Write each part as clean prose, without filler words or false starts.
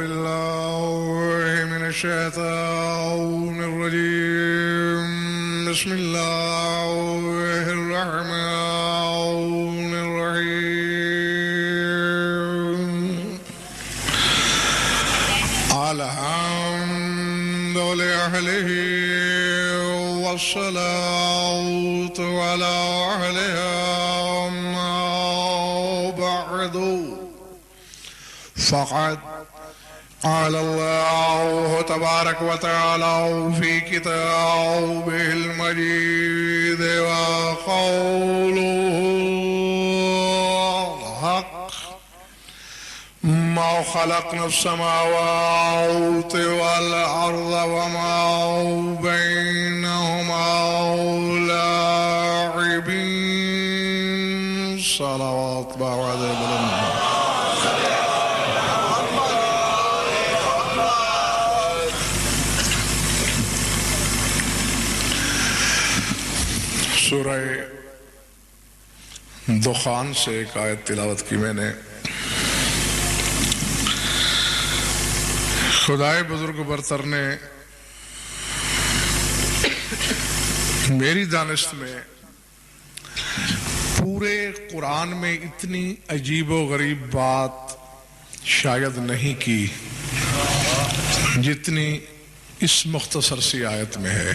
بالله من الشيطان الرجيم. بسم الله الرحمن الرحيم. الحمد لأهله والصلاة على أهلها ما بعد. فقد قال الله تبارك وتعالى في كتابه المجيد وقوله الحق ما خلقنا السماوات والأرض وما بينهما لاعبين. صلوات بعد بلند. سورہ دخان سے ایک آیت تلاوت کی میں نے. خدائے بزرگ برتر نے میری دانست میں پورے قرآن میں اتنی عجیب و غریب بات شاید نہیں کی جتنی اس مختصر سی آیت میں ہے.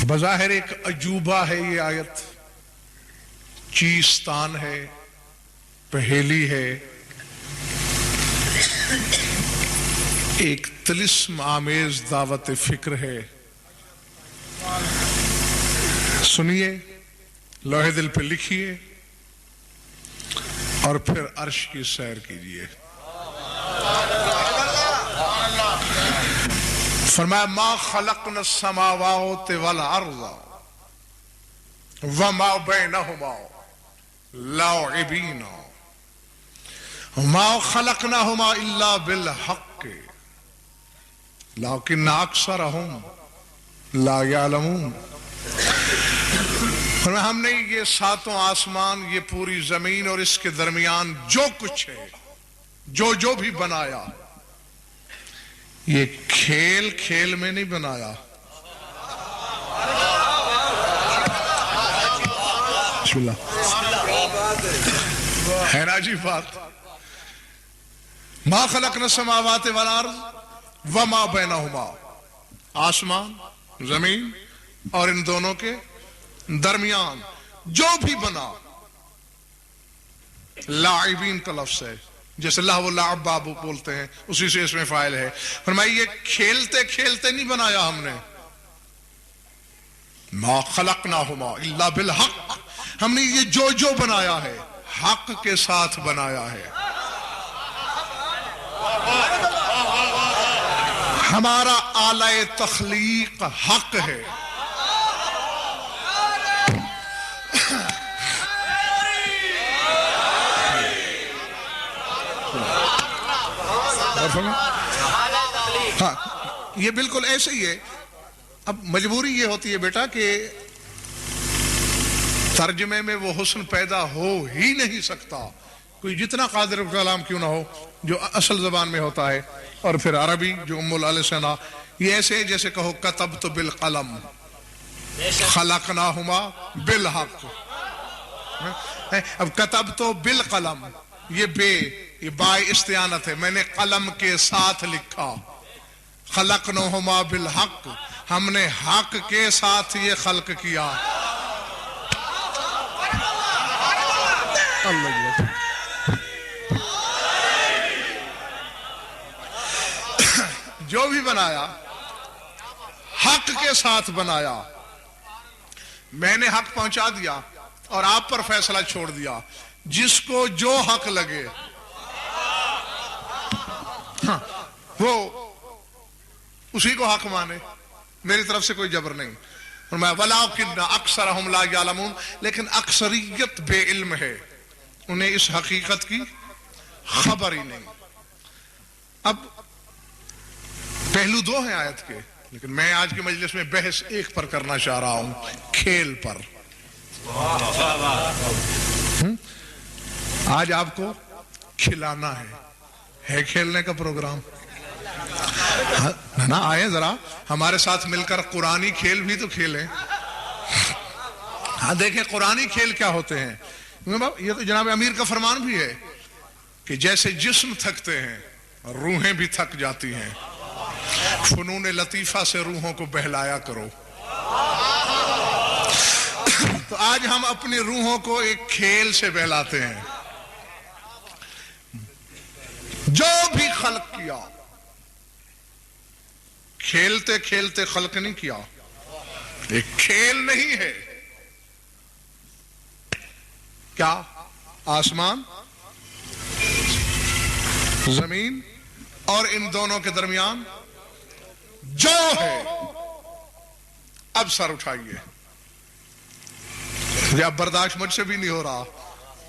بظاہر ایک عجوبہ ہے یہ آیت، چیستان ہے، پہیلی ہے، ایک طلسم آمیز دعوت فکر ہے. سنیے، لوح دل پہ لکھیے اور پھر عرش کی سیر کیجیے. فرمایا ما خلقنا السماوات والارض وما بینہما لاعبین ما خلقناہما الا بالحق لیکن اکثرہم لا یعلمون. فرمایا ہم نے یہ ساتوں آسمان، یہ پوری زمین اور اس کے درمیان جو کچھ ہے، جو بھی بنایا، یہ کھیل کھیل میں نہیں بنایا. بسم اللہ ہے نا جی بات. ما خلقنا السماوات والارض وما بینہما، آسمان، زمین اور ان دونوں کے درمیان جو بھی بنا. لاعبین کا لفظ ہے، جیسے اللہ و لعب بابو بولتے ہیں، اسی سے اس میں فاعل ہے. فرمایا یہ کھیلتے کھیلتے نہیں بنایا ہم نے. ما خلقناہما الا بالحق، ہم نے یہ جو بنایا ہے حق کے ساتھ بنایا ہے. ہمارا آلہ تخلیق حق ہے. ہاں یہ بالکل ایسے ہی ہے. اب مجبوری یہ ہوتی ہے بیٹا کہ ترجمے میں وہ حسن پیدا ہو ہی نہیں سکتا، کوئی جتنا قادر کلام کیوں نہ ہو، جو اصل زبان میں ہوتا ہے. اور پھر عربی جو ام الالسنہ، یہ ایسے جیسے کہو کتبت بالقلم خلقناہما بالحق. اب کتبت بالقلم، یہ بائے استعانت ہے، میں نے قلم کے ساتھ لکھا. خلقناہما بالحق، ہم نے حق کے ساتھ یہ خلق کیا. اللہ جو بھی بنایا حق کے ساتھ بنایا. میں نے حق پہنچا دیا اور آپ پر فیصلہ چھوڑ دیا. جس کو جو حق لگے وہ اسی کو حق مانے، میری طرف سے کوئی جبر نہیں. وَلَٰكِنَّ أَكْثَرَهُمْ لَا يَعْلَمُونَ، لیکن اکثریت بے علم ہے، انہیں اس حقیقت کی خبر ہی نہیں. اب پہلو دو ہیں آیت کے، لیکن میں آج کی مجلس میں بحث ایک پر کرنا چاہ رہا ہوں، کھیل پر. آج آپ کو کھلانا ہے کھیلنے کا پروگرام؟ نا آئے ذرا ہمارے ساتھ مل کر قرآنی کھیل بھی تو کھیلیں. ہاں دیکھیں قرآنی کھیل کیا ہوتے ہیں. یہ تو جناب امیر کا فرمان بھی ہے کہ جیسے جسم تھکتے ہیں روحیں بھی تھک جاتی ہیں. فنون لطیفہ سے روحوں کو بہلایا کرو. تو آج ہم اپنی روحوں کو ایک کھیل سے بہلاتے ہیں. جو بھی خلق کیا کھیلتے کھیلتے خلق نہیں کیا. ایک کھیل نہیں ہے. کیا؟ آسمان، زمین اور ان دونوں کے درمیان جو ہے. اب سر اٹھائیے. اب برداشت مجھ سے بھی نہیں ہو رہا.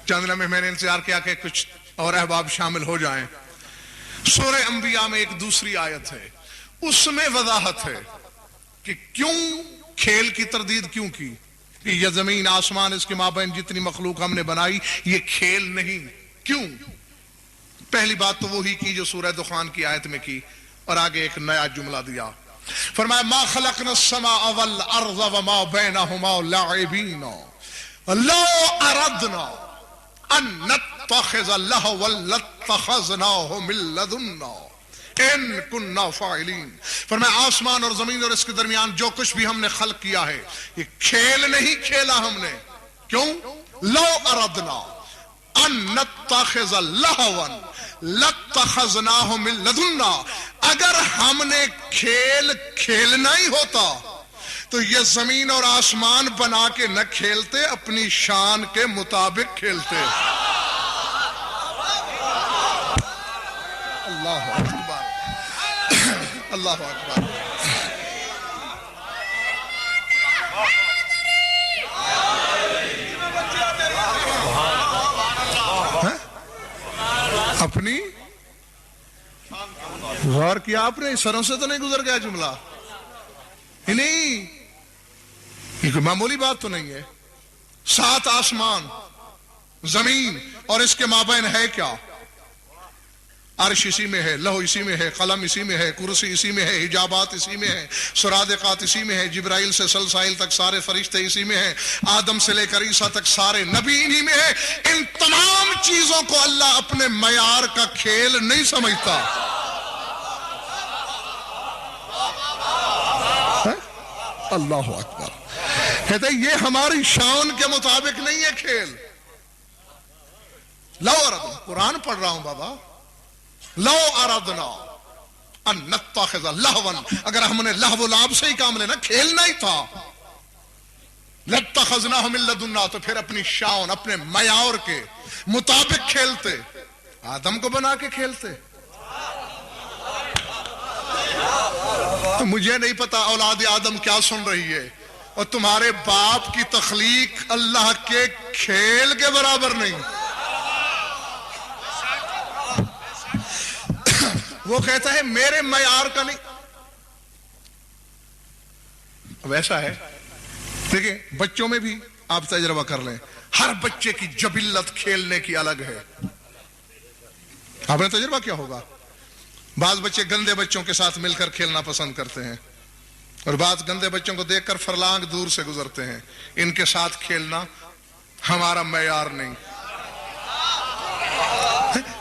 چند لمحے میں نے انتظار کیا کہ کچھ اور احباب شامل ہو جائیں. سورہ انبیاء میں ایک دوسری آیت ہے، اس میں وضاحت ہے کہ کیوں کھیل کی تردید کیوں کی. کہ یہ زمین آسمان اس کے مابین جتنی مخلوق ہم نے بنائی یہ کھیل نہیں. کیوں؟ پہلی بات تو وہی کی جو سورہ دخان کی آیت میں کی، اور آگے ایک نیا جملہ دیا. فرمایا ما خلقنا السماء والارض وما بينهما لاعبين لو اردنا ان نتخذ لهوا لاتخذناه من لدنا ان كنا فاعلين. فرمایا آسمان اور زمین اور اس کے درمیان جو کچھ بھی ہم نے خلق کیا ہے یہ کھیل نہیں کھیلا ہم نے. کیوں؟ لو اردنا ان نتخذ لهوا لاتخذناه من لدنا. اگر ہم نے کھیل کھیلنا ہی ہوتا تو یہ زمین اور آسمان بنا کے نہ کھیلتے، اپنی شان کے مطابق کھیلتے. اللہ اکبر، اللہ اکبر. اپنی غور کیا آپ نے؟ سروں سے تو نہیں گزر گیا جملہ؟ نہیں، یہ کوئی معمولی بات تو نہیں ہے. 7 آسمان، زمین اور اس کے مابین ہے کیا؟ عرش اسی میں ہے، لوح اسی میں ہے، قلم اسی میں ہے، کرسی اسی میں ہے، حجابات اسی میں ہے، سرادقات اسی میں ہے، جبرائیل سے سلسائل تک سارے فرشتے اسی میں ہیں، آدم سے لے کر عیسیٰ تک سارے نبی انہی میں ہے. ان تمام چیزوں کو اللہ اپنے معیار کا کھیل نہیں سمجھتا. اللہ اکبر. کہتے ہیں یہ ہماری شان کے مطابق نہیں ہے کھیل. لو اردنا، قرآن پڑھ رہا ہوں بابا. لو اردنا ان نتخذ لہوا، اگر ہم نے لہو و لعب سے ہی کام لینا، کھیلنا ہی تھا، لاتخذناہ من لدنا، تو پھر اپنی شان اپنے معیار کے مطابق کھیلتے. آدم کو بنا کے کھیلتے. مجھے نہیں پتا اولاد آدم کیا سن رہی ہے، اور تمہارے باپ کی تخلیق اللہ کے کھیل کے برابر نہیں. وہ کہتا ہے میرے معیار کا نہیں. ویسا ہے. دیکھیں بچوں میں بھی آپ تجربہ کر لیں، ہر بچے کی جبلت کھیلنے کی الگ ہے. آپ نے تجربہ کیا ہوگا، بعض بچے گندے بچوں کے ساتھ مل کر کھیلنا پسند کرتے ہیں، اور بعض گندے بچوں کو دیکھ کر فرلانگ دور سے گزرتے ہیں. ان کے ساتھ کھیلنا ہمارا معیار نہیں.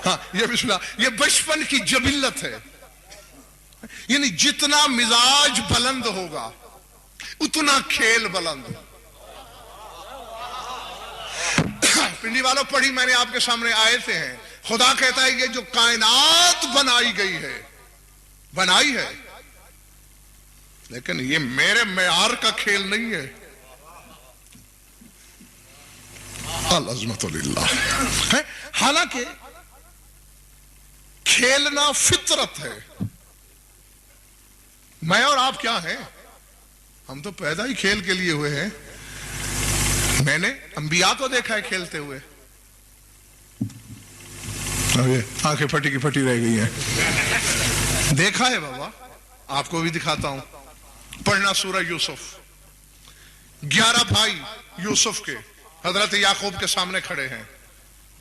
ہاں یہ بسم اللہ، یہ بچپن کی جبلت ہے. یعنی جتنا مزاج بلند ہوگا اتنا کھیل بلند. پنڈی والوں پڑھی میں نے آپ کے سامنے آیتیں ہیں. خدا کہتا ہے یہ جو کائنات بنائی گئی ہے، بنائی ہے، لیکن یہ میرے معیار کا کھیل نہیں ہے. العظمت للہ. حالانکہ کھیلنا فطرت ہے. میں اور آپ کیا ہیں؟ ہم تو پیدا ہی کھیل کے لیے ہوئے ہیں. میں نے انبیاء کو دیکھا ہے کھیلتے ہوئے. آنکھیں پھٹی کی پھٹی رہ گئی ہیں. دیکھا ہے بابا، آپ کو بھی دکھاتا ہوں. پڑھنا سورہ یوسف. 11 بھائی یوسف کے حضرت یعقوب کے سامنے کھڑے ہیں.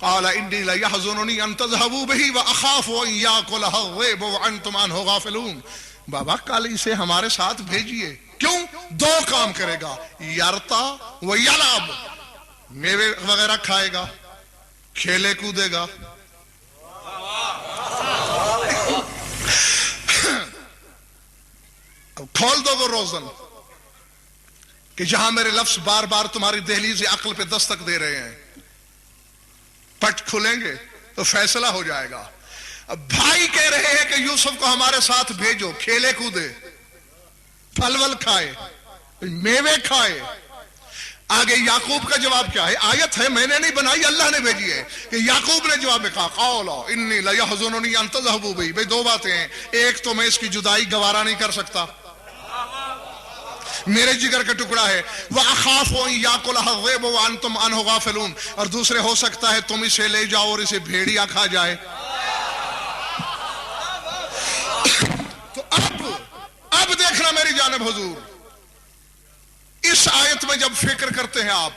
قال إني ليحزنني أن تذهبوا به وأخاف أن يأكله الذئب وأنتم عنه غافلون۔ بابا کل اسے ہمارے ساتھ بھیجیے، کیوں؟ دو کام کرے گا، یرتا و یلعب، میوے وغیرہ کھائے گا، کھیلے کودے گا۔ کھول دو وہ روزن کہ جہاں میرے لفظ بار بار تمہاری دہلیز عقل پہ دستک دے رہے ہیں، پٹ کھلیں گے تو فیصلہ ہو جائے گا۔ اب بھائی کہہ رہے ہیں کہ یوسف کو ہمارے ساتھ بھیجو، کھیلے کودے، پھل ول کھائے، میوے کھائے۔ آگے یعقوب کا جواب کیا ہے؟ آیت ہے، میں نے نہیں بنائی، اللہ نے بھیجی ہے، کہ یعقوب نے جواب میں کہا قال انی لیحزننی ان تذهبوا بی۔ بھئی دو باتیں ہیں، ایک تو میں اس کی جدائی گوارا نہیں کر سکتا، میرے جگر کا ٹکڑا ہے، وَأَخَافُ أَن يَأْكُلَهَا الذِّئْبُ وَأَنْتُمْ عَنْهُ غَافِلُونَ، اور دوسرے ہو سکتا ہے تم اسے لے جاؤ اور اسے بھیڑیا کھا جائے۔ تو اب دیکھنا میری جانب حضور، اس آیت میں جب فکر کرتے ہیں آپ،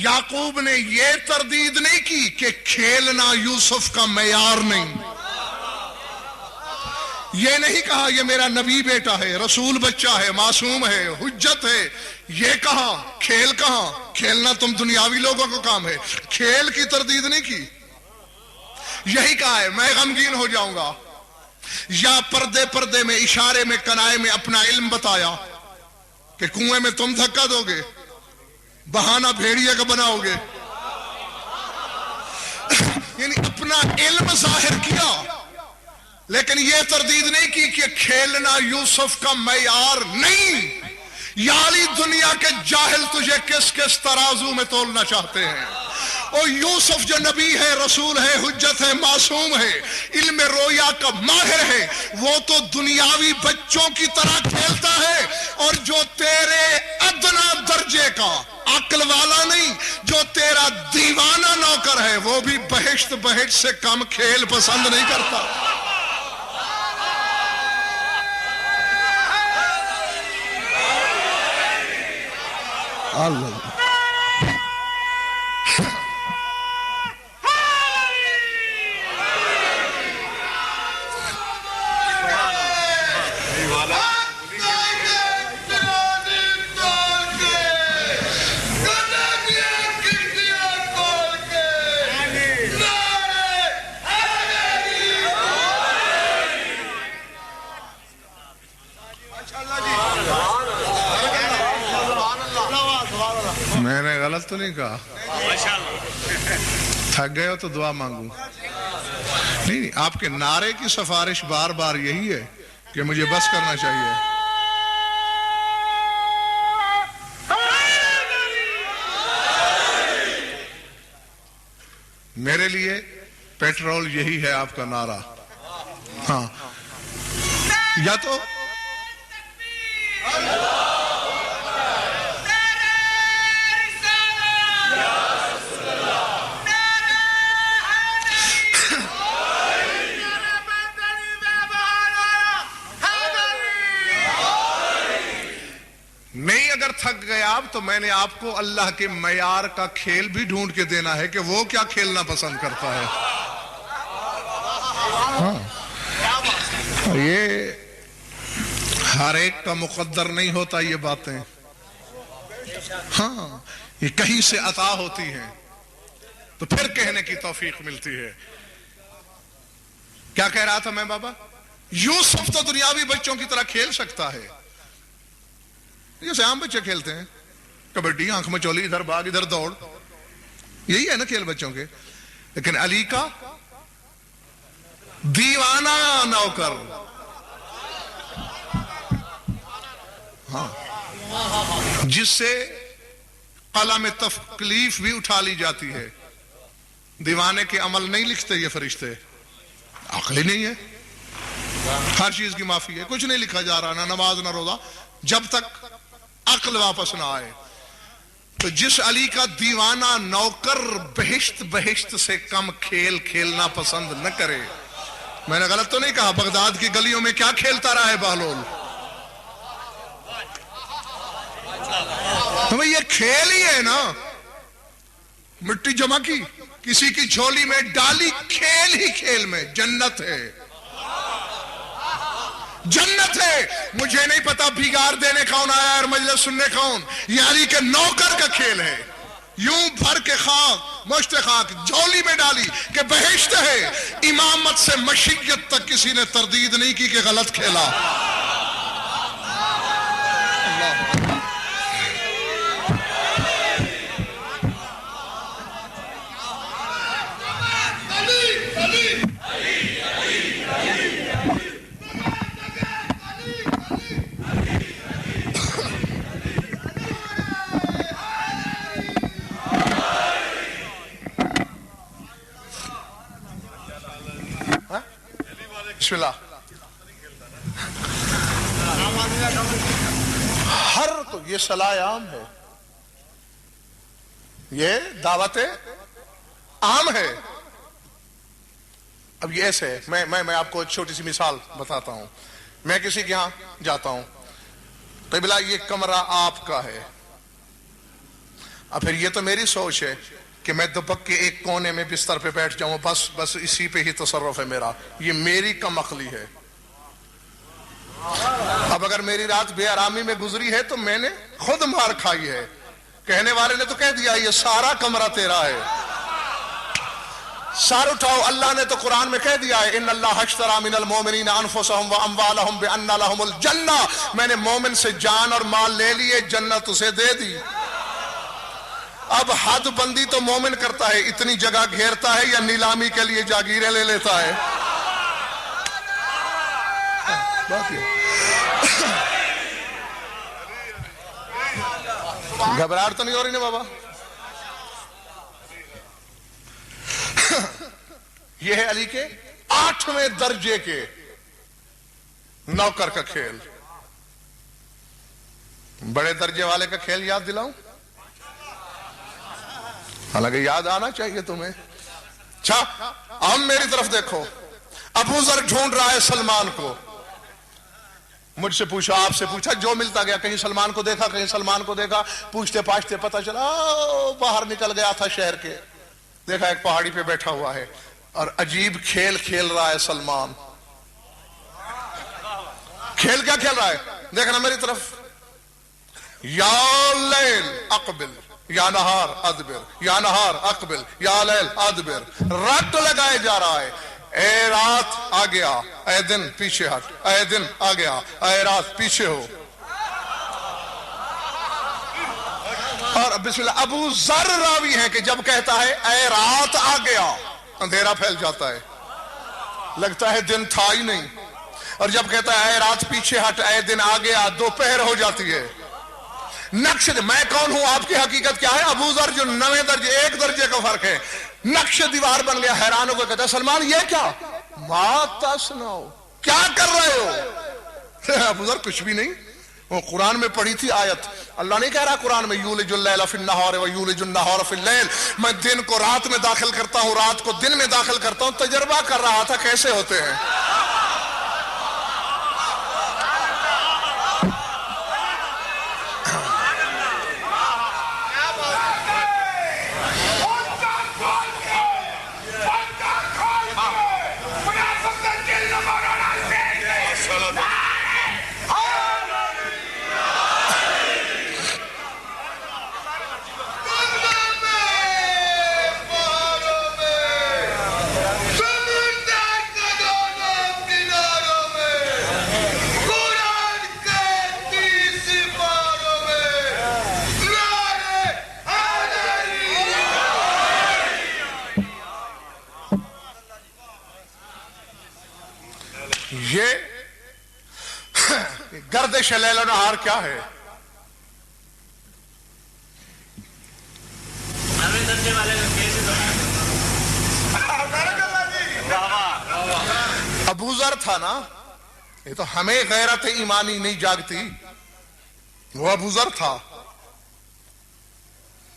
یعقوب نے یہ تردید نہیں کی کہ کھیلنا یوسف کا معیار نہیں، یہ نہیں کہا یہ میرا نبی بیٹا ہے، رسول بچہ ہے، معصوم ہے، حجت ہے، یہ کہا کھیل کہاں؟ کھیلنا تم دنیاوی لوگوں کو کام ہے، کھیل کی تردید نہیں کی، یہی کہا ہے میں غمگین ہو جاؤں گا، یا پردے پردے میں، اشارے میں، کنائے میں اپنا علم بتایا کہ کنویں میں تم دھکا دو گے، بہانہ بھیڑیے کا بناؤ گے، یعنی اپنا علم ظاہر کیا، لیکن یہ تردید نہیں کی کہ کھیلنا یوسف کا معیار نہیں۔ یاری دنیا کے جاہل تجھے کس کس ترازو میں تولنا چاہتے ہیں، اور یوسف جو نبی ہے، رسول ہے، حجت ہے، معصوم ہے، علم رویا کا ماہر ہے، وہ تو دنیاوی بچوں کی طرح کھیلتا ہے، اور جو تیرے ادنا درجے کا عقل والا نہیں، جو تیرا دیوانہ نوکر ہے، وہ بھی بہشت سے کم کھیل پسند نہیں کرتا۔ اللہ میں نے غلط تو نہیں کہا؟ تھک گئے ہو تو دعا مانگوں؟ نہیں، آپ کے نعرے کی سفارش بار بار یہی ہے کہ مجھے بس کرنا چاہیے۔ میرے لیے پیٹرول یہی ہے آپ کا نعرہ، ہاں، یا تو نہیں، اگر تھک گئے آپ تو میں نے آپ کو اللہ کے معیار کا کھیل بھی ڈھونڈ کے دینا ہے کہ وہ کیا کھیلنا پسند کرتا ہے۔ ہاں، یہ ہر ایک کا مقدر نہیں ہوتا یہ باتیں، ہاں، یہ کہیں سے عطا ہوتی ہیں تو پھر کہنے کی توفیق ملتی ہے۔ کیا کہہ رہا تھا میں بابا؟ یوسف تو دنیاوی بچوں کی طرح کھیل سکتا ہے، جیسے عام بچے کھیلتے ہیں، کبڈی، آنکھ میں چولی، ادھر بھاگ ادھر دوڑ، یہی ہے نا کھیل بچوں کے۔ لیکن علی کا دیوانہ نوکر، ہاں، جس سے قلم تکلیف بھی اٹھا لی جاتی ہے۔ دیوانے کے عمل نہیں لکھتے یہ فرشتے، عقل ہی نہیں ہے، ہر چیز کی معافی ہے، کچھ نہیں لکھا جا رہا، نہ نماز نہ روزہ، جب تک عقل واپس نہ آئے. تو جس علی کا دیوانہ نوکر بہشت بہشت سے کم کھیل کھیلنا پسند نہ کرے. میں نے غلط تو نہیں کہا؟ بغداد کی گلیوں میں کیا کھیلتا رہا ہے بہلول؟ تو یہ کھیل ہی ہے نا. مٹی جمع کی, کسی کی جھولی میں ڈالی, کھیل ہی کھیل میں. جنت ہے, جنت ہے. مجھے نہیں پتا بھیگار دینے کون آیا اور مجلس سننے کون. یہ علی کے نوکر کا کھیل ہے. یوں بھر کے خاک, مشت خاک جھولی میں ڈالی کہ بہشت ہے. امامت سے مشیت تک کسی نے تردید نہیں کی کہ غلط کھیلا. بسم اللہ. ہر تو یہ صلاح عام ہے, یہ دعوت عام ہے. اب یہ ایسے ہے, میں آپ کو ایک چھوٹی سی مثال بتاتا ہوں. میں کسی کے ہاں جاتا ہوں, قبلہ یہ کمرہ آپ کا ہے. اب پھر یہ تو میری سوچ ہے کہ میں دبک کے ایک کونے میں بستر پہ بیٹھ جاؤں, بس اسی پہ ہی تصرف ہے میرا. یہ میری کم عقلی ہے. اب اگر میری رات بے آرامی میں گزری ہے تو میں نے خود مار کھائی ہے. کہنے والے نے تو کہہ دیا یہ سارا کمرہ تیرا ہے. سار اٹھاؤ. اللہ نے تو قرآن میں کہہ دیا ہے ان اللہ اشتری من المؤمنین انفسهم واموالهم بان لهم الجنہ. میں نے مومن سے جان اور مال لے لیے, جنت اسے دے دی. اب حد بندی تو مومن کرتا ہے, اتنی جگہ گھیرتا ہے یا نیلامی کے لیے جاگیریں لے لیتا ہے؟ گھبراہٹ تو نہیں ہو رہی نا بابا؟ یہ ہے علی کے 8ویں درجے کے نوکر کا کھیل. بڑے درجے والے کا کھیل یاد دلاؤں؟ حالانکہ یاد آنا چاہیے تمہیں. اچھا اب میری طرف دیکھو. ابو ذر ڈھونڈ رہا ہے سلمان کو. مجھ سے پوچھا, آپ سے پوچھا, جو ملتا گیا. کہیں سلمان کو دیکھا, کہیں سلمان کو دیکھا. پوچھتے پاچھتے پتہ چلا باہر نکل گیا تھا شہر کے. دیکھا ایک پہاڑی پہ بیٹھا ہوا ہے اور عجیب کھیل کھیل رہا ہے سلمان. کھیل کیا کھیل رہا ہے دیکھنا میری طرف. یا لیل اقبل یا نہار ادبر, یا نہار اقبل یا لیل ادبر. رٹ لگائے جا رہا ہے. اے رات آ گیا, اے دن پیچھے ہٹ, اے دن آ گیا, اے رات پیچھے ہو. اور بسم اللہ. ابو ذر راوی ہے کہ جب کہتا ہے اے رات آ گیا, اندھیرا پھیل جاتا ہے, لگتا ہے دن تھا ہی نہیں. اور جب کہتا ہے اے رات پیچھے ہٹ, اے دن آ گیا, دوپہر ہو جاتی ہے. نقش میں کون ہوں, آپ کی حقیقت کیا ہے؟ ابو ذر جو 9ویں درجے, 1 درجے کا فرق ہے, نقش دیوار بن گیا. حیران ہو کے کہتا ہے سلمان یہ کیا؟ ما تصنعو, کیا کر رہے ہو؟ ابو ذر کچھ بھی نہیں. وہ قرآن میں پڑھی تھی آیت. اللہ نہیں کہہ رہا قرآن میں یولج اللیل فی النہار ویولج النہار فی اللیل, میں دن کو رات میں داخل کرتا ہوں, رات کو دن میں داخل کرتا ہوں. تجربہ کر رہا تھا کیسے ہوتے ہیں. یہ گردش لیل و نہار کیا ہے؟ ابو ذر تھا نا, یہ تو ہمیں غیرت ایمانی نہیں جاگتی. وہ ابو ذر تھا،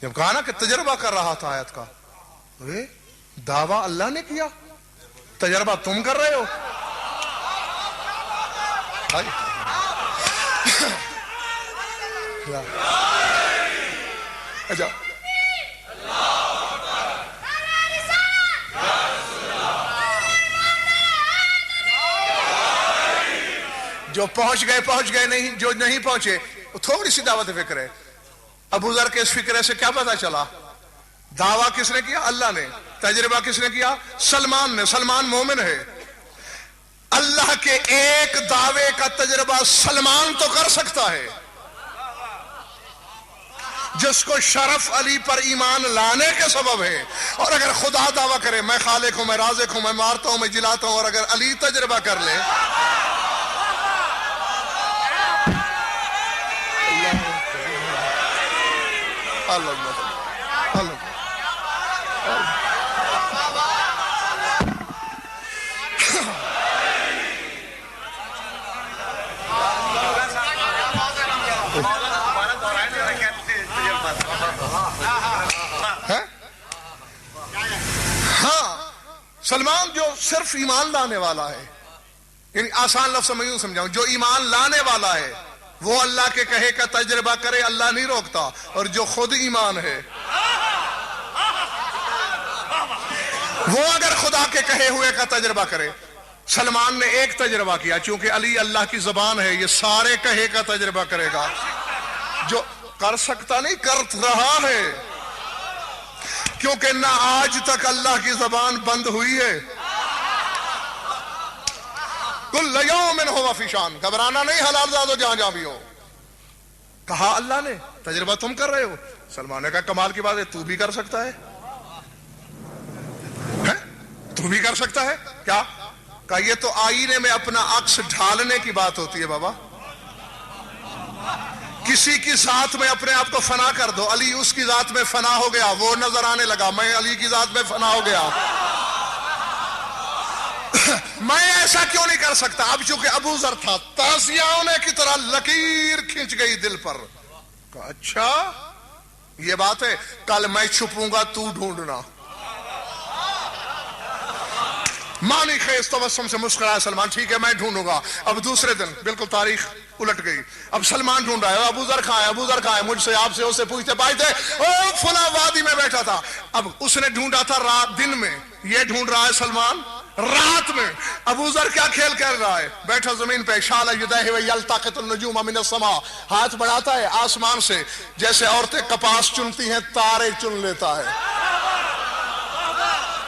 جب کہا نا کہ تجربہ کر رہا تھا آیت کا، دعویٰ اللہ نے کیا، تجربہ تم کر رہے ہو. اچھا جو پہنچ گئے، نہیں جو نہیں پہنچے تھوڑی سی دعوت فکر ہے. ابو ذر کے اس فکرے سے کیا پتا چلا؟ دعویٰ کس نے کیا؟ اللہ نے. تجربہ کس نے کیا؟ سلمان نے. سلمان مومن ہے. اللہ کے ایک دعوے کا تجربہ سلمان تو کر سکتا ہے، جس کو شرف علی پر ایمان لانے کے سبب ہے. اور اگر خدا دعویٰ کرے میں خالق ہوں، میں رازق ہوں، میں مارتا ہوں، میں جلاتا ہوں، اور اگر علی تجربہ کر لے، سلمان جو صرف ایمان لانے والا ہے، یعنی آسان لفظ میں یوں سمجھاؤں، جو ایمان لانے والا ہے وہ اللہ کے کہے کا تجربہ کرے، اللہ نہیں روکتا. اور جو خود ایمان ہے وہ اگر خدا کے کہے ہوئے کا تجربہ کرے. سلمان نے ایک تجربہ کیا، چونکہ علی اللہ کی زبان ہے، یہ سارے کہے کا تجربہ کرے گا. جو کر سکتا نہیں، کر رہا ہے، کیونکہ نہ آج تک اللہ کی زبان بند ہوئی ہے. کل یوم ہوا فی شان، گھبرانا نہیں، حلال زادو جہاں جہاں بھی ہو. کہا اللہ نے تجربہ تم کر رہے ہو. سلمان نے کہا کمال کی بات ہے، تو بھی کر سکتا ہے. تو بھی کر سکتا ہے کیا؟ کہا یہ تو آئینے میں اپنا عکس ڈھالنے کی بات ہوتی ہے بابا. کسی کی ذات میں اپنے آپ کو فنا کر دو. علی اس کی ذات میں فنا ہو گیا، وہ نظر آنے لگا، میں علی کی ذات میں فنا ہو گیا. میں ایسا کیوں نہیں کر سکتا؟ اب چونکہ ابو ذر تھا، تازیہ ہونے کی طرح لکیر کھنچ گئی دل پر. کہا اچھا یہ بات ہے، کل میں چھپوں گا، تو ڈھونڈنا. مانی خیز تبسم سے مسکرایا سلمان، ٹھیک ہے میں ڈھونڈوں گا. اب دوسرے دن بالکل تاریخ الٹ گئی. اب سلمان ڈھونڈ رہا ہے، ابو ذر کہاں ہے، ابو ذر کہاں ہے، مجھ سے آپ سے اس سے پوچھتے پائتے فلاں وادی میں بیٹھا تھا. اب اس نے ڈھونڈا تھا رات دن میں، یہ ڈھونڈ رہا ہے سلمان رات میں. ابو ذر کیا کھیل کر رہا ہے؟ بیٹھا زمین پہ، شال یدہ یلتقط النجوم من السماء، ہاتھ بڑھاتا ہے آسمان سے جیسے عورتیں کپاس چنتی ہیں، تارے چن لیتا ہے.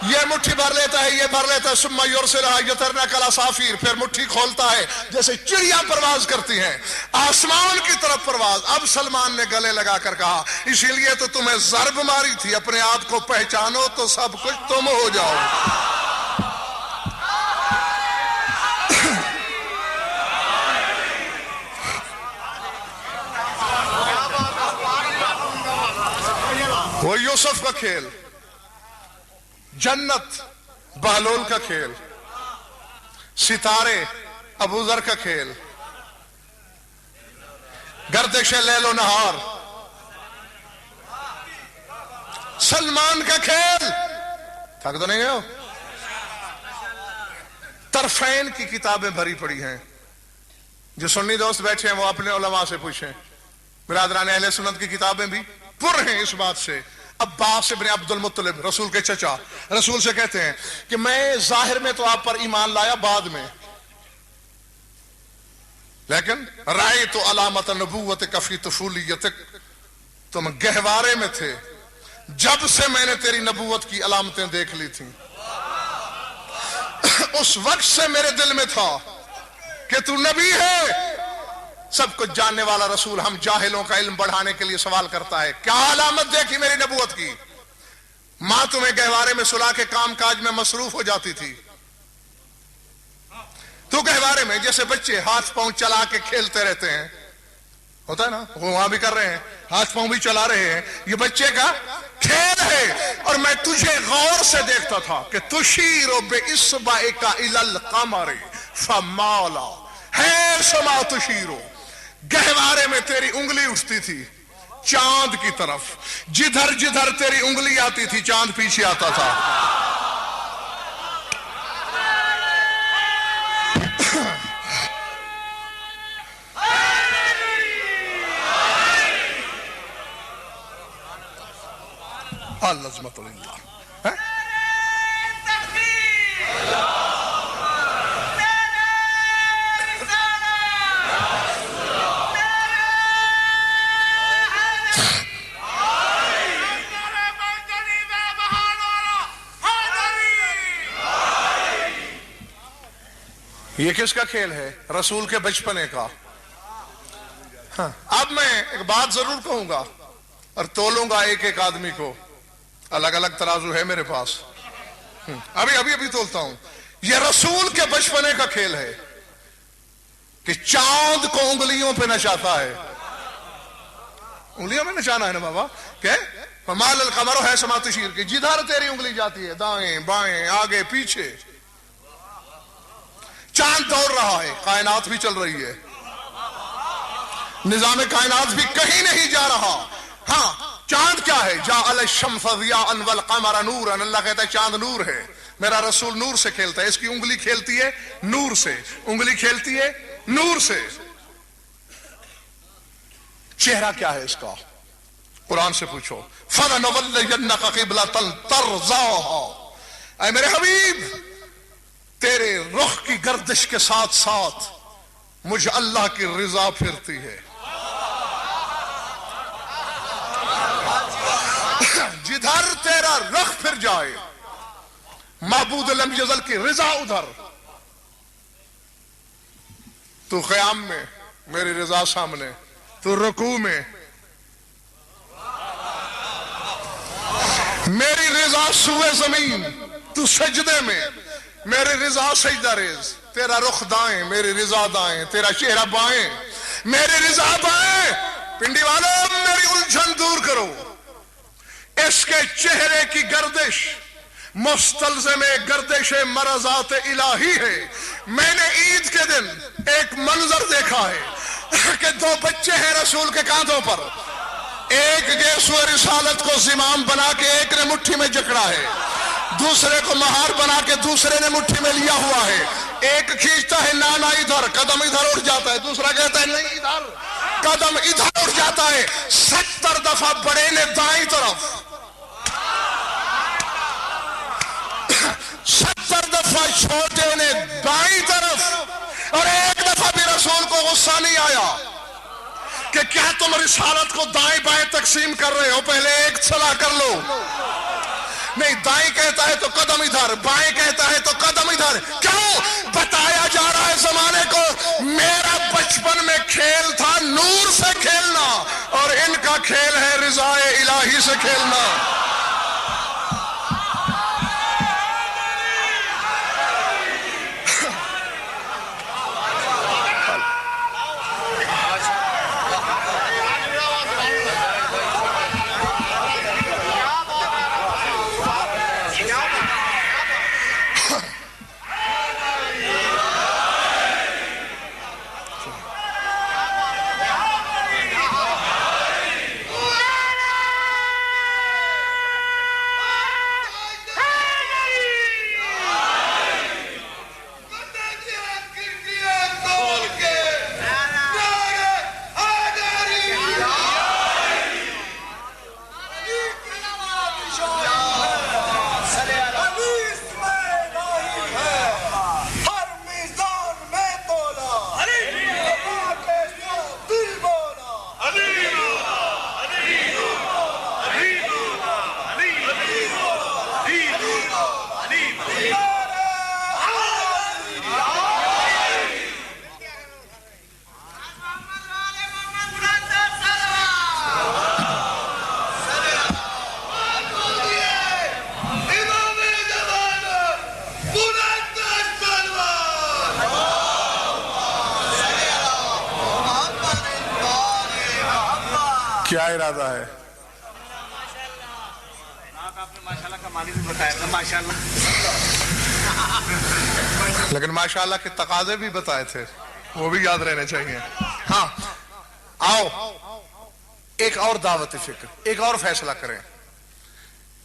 یہ مٹھی بھر لیتا ہے، یہ بھر لیتا ہے، ثم یرسلھا یطرن کالعصافیر، پھر مٹھی کھولتا ہے جیسے چڑیا پرواز کرتی ہیں، آسمان کی طرف پرواز. اب سلمان نے گلے لگا کر کہا اسی لیے تو تمہیں ضرب ماری تھی، اپنے آپ کو پہچانو تو سب کچھ تم ہو جاؤ. وہ یوسف کا کھیل، جنت بہلول کا کھیل، ستارے ابو ذر کا کھیل، گردش لیل و نہار سلمان کا کھیل. تھک تو نہیں گئے ہو؟ طرفین کی کتابیں بھری پڑی ہیں. جو سنی دوست بیٹھے ہیں وہ اپنے علماء سے پوچھیں. برادران اہل سنت کی کتابیں بھی پر ہیں اس بات سے. عباس ابن عبد المطلب رسول کے چچا رسول سے کہتے ہیں کہ میں ظاہر میں تو آپ پر ایمان لایا بعد میں، لیکن رأیت علامت نبوتک فی طفولیتک، تم گہوارے میں تھے جب سے میں نے تیری نبوت کی علامتیں دیکھ لی تھیں. اس وقت سے میرے دل میں تھا کہ تو نبی ہے، سب کچھ جاننے والا رسول. ہم جاہلوں کا علم بڑھانے کے لیے سوال کرتا ہے کیا علامت دیکھی میری نبوت کی؟ ماں تمہیں گہوارے میں سلا کے کام کاج میں مصروف ہو جاتی تھی، تو گہوارے میں جیسے بچے ہاتھ پاؤں چلا کے کھیلتے رہتے ہیں، ہوتا ہے نا، وہ وہاں بھی کر رہے ہیں، ہاتھ پاؤں بھی چلا رہے ہیں، یہ بچے کا کھیل ہے. اور میں تجھے غور سے دیکھتا تھا کہ تشیر باصبعک الی القمر فمالا حیثما تشیر، گہوارے میں تیری انگلی اٹھتی تھی چاند کی طرف، جدھر جدھر تیری انگلی آتی تھی چاند پیچھے آتا تھا۔ العظمت للہ۔ یہ کس کا کھیل ہے؟ رسول کے بچپنے کا۔ ہاں، اب میں ایک بات ضرور کہوں گا اور تولوں گا ایک ایک آدمی کو، الگ الگ ترازو ہے میرے پاس، ابھی تولتا ہوں۔ یہ رسول کے بچپنے کا کھیل ہے کہ چاند کو انگلیوں پہ نچاتا ہے۔ انگلیوں میں نچانا ہے نا بابا، کہ فمال القمر ہے سما تشیر کی، جدھر تیری انگلی جاتی ہے دائیں بائیں آگے پیچھے چاند دوڑ رہا ہے، کائنات بھی چل رہی ہے، نظام کائنات بھی کہیں نہیں جا رہا۔ ہاں، چاند کیا ہے؟ جعل الشمس ضیاء والقمر نورا، اللہ کہتا ہے چاند نور ہے، میرا رسول نور سے کھیلتا ہے، اس کی انگلی کھیلتی ہے نور سے، انگلی کھیلتی ہے نور سے۔ چہرہ کیا ہے اس کا؟ قرآن سے پوچھو، فَلَنُوَلِّيَنَّكَ قِبْلَةً تَرْضَاهَا، اے میرے حبیب تیرے رخ کی گردش کے ساتھ ساتھ مجھے اللہ کی رضا پھرتی ہے۔ جدھر تیرا رخ پھر جائے معبود لم یزل کی رضا ادھر۔ تو قیام میں میری رضا سامنے، تو رکوع میں میری رضا سوئے زمین، تو سجدے میں میری رضا سجدہ ریز، تیرا رخ دائیں میری رضا دائیں، تیرا چہرہ بائیں میری رضا بائیں۔ پنڈی والوں میری الجھن دور کرو، اس کے چہرے کی گردش مستلزم گردش مرضات الہی ہے۔ میں نے عید کے دن ایک منظر دیکھا ہے کہ دو بچے ہیں رسول کے کاندھوں پر، ایک گیسو رسالت کو زمام بنا کے ایک نے مٹھی میں جکڑا ہے، دوسرے کو مہار بنا کے دوسرے نے مٹھی میں لیا ہوا ہے۔ ایک کھینچتا ہے نانا ادھر، قدم ادھر اٹھ جاتا ہے، دوسرا کہتا ہے نہیں ادھر، قدم ادھر اٹھ جاتا ہے۔ 70 دفعہ بڑے نے دائیں طرف، 70 دفعہ چھوٹے نے دائیں طرف، اور ایک دفعہ بھی رسول کو غصہ نہیں آیا کہ کیا تم رسالت کو دائیں بائیں تقسیم کر رہے ہو، پہلے ایک صلاح کر لو۔ نہیں، دائیں کہتا ہے تو قدم ادھر، بائیں کہتا ہے تو قدم ادھر۔ کیوں؟ بتایا جا رہا ہے زمانے کو میرا بچپن میں کھیل تھا نور سے کھیلنا، اور ان کا کھیل ہے رضا الہی سے کھیلنا۔ کیا ارادہ ہے؟ لیکن ماشاءاللہ کے تقاضے بھی بتائے تھے، وہ بھی یاد رہنے چاہیے۔ ہاں، آؤ ایک اور دعوت فکر، ایک اور فیصلہ کریں.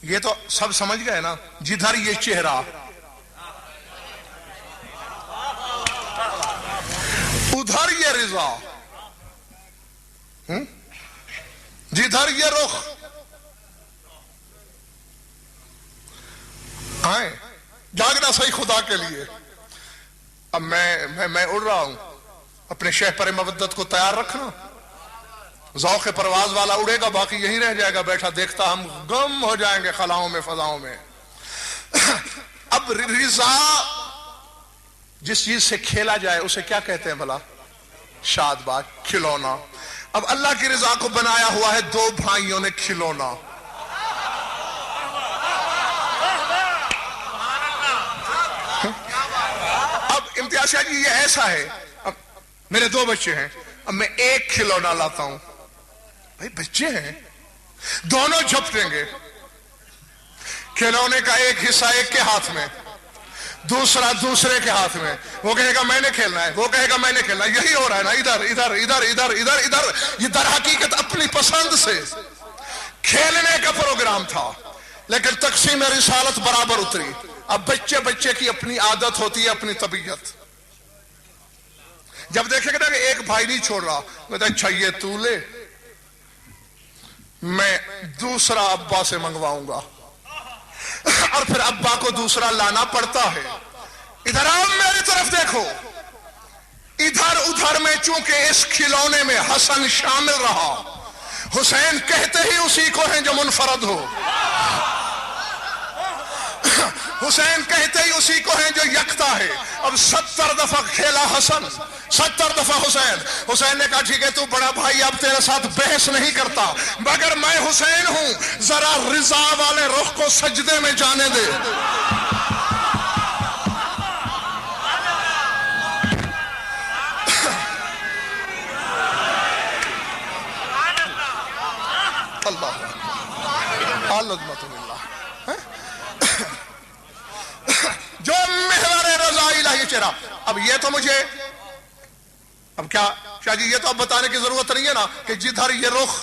یہ تو سب سمجھ گئے نا، جدھر یہ چہرہ ادھر یہ رضا، جدھر یہ رخ. آئیں جاگنا صحیح خدا کے لیے. اب میں اڑ رہا ہوں، اپنے شہپر مودت کو تیار رکھنا. ذوق پرواز والا اڑے گا، باقی یہیں رہ جائے گا بیٹھا دیکھتا، ہم گم ہو جائیں گے خلاؤں میں فضاؤں میں. اب رضا جس چیز سے کھیلا جائے اسے کیا کہتے ہیں بھلا؟ شاد بات، کھلونا. اب اللہ کی رضا کو بنایا ہوا ہے دو بھائیوں نے کھلونا. اب امتیاز شاہ جی یہ ایسا ہے، اب میرے دو بچے ہیں، اب میں ایک کھلونا لاتا ہوں. بھائی بچے ہیں، دونوں جھپٹیں گے. کھلونے کا ایک حصہ ایک کے ہاتھ میں، دوسرا دوسرے کے ہاتھ میں. وہ کہے گا میں نے کھیلنا ہے، وہ کہے گا میں نے کھیلنا ہے. یہی ہو رہا ہے نا، ادھر ادھر ادھر ادھر ادھر ادھر. یہ در حقیقت اپنی پسند سے کھیلنے کا پروگرام تھا، لیکن تقسیم رسالت برابر اتری. اب بچے بچے کی اپنی عادت ہوتی ہے، اپنی طبیعت. جب دیکھے گا کہ ایک بھائی نہیں چھوڑ رہا، کہتا اچھا یہ تو لے، میں دوسرا ابا سے منگواؤں گا. اور پھر ابا کو دوسرا لانا پڑتا ہے. ادھر آؤ میری طرف دیکھو. ادھر ادھر میں چونکہ اس کھلونے میں حسن شامل رہا، حسین کہتے ہی اسی کو ہیں جو منفرد ہو. حسین کہتے ہی اسی کو ہیں جو یکتا ہے. اب 70 دفعہ کھیلا حسن، 70 دفعہ حسین. حسین نے کہا ٹھیک ہے تو بڑا بھائی، اب تیرے ساتھ بحث نہیں کرتا، مگر میں حسین ہوں، ذرا رضا والے رخ کو سجدے میں جانے دے. اللہ جو محور رضا الہی چہرہ. اب یہ تو مجھے، اب کیا شاہ جی یہ تو اب بتانے کی ضرورت نہیں ہے نا کہ جدھر یہ رخ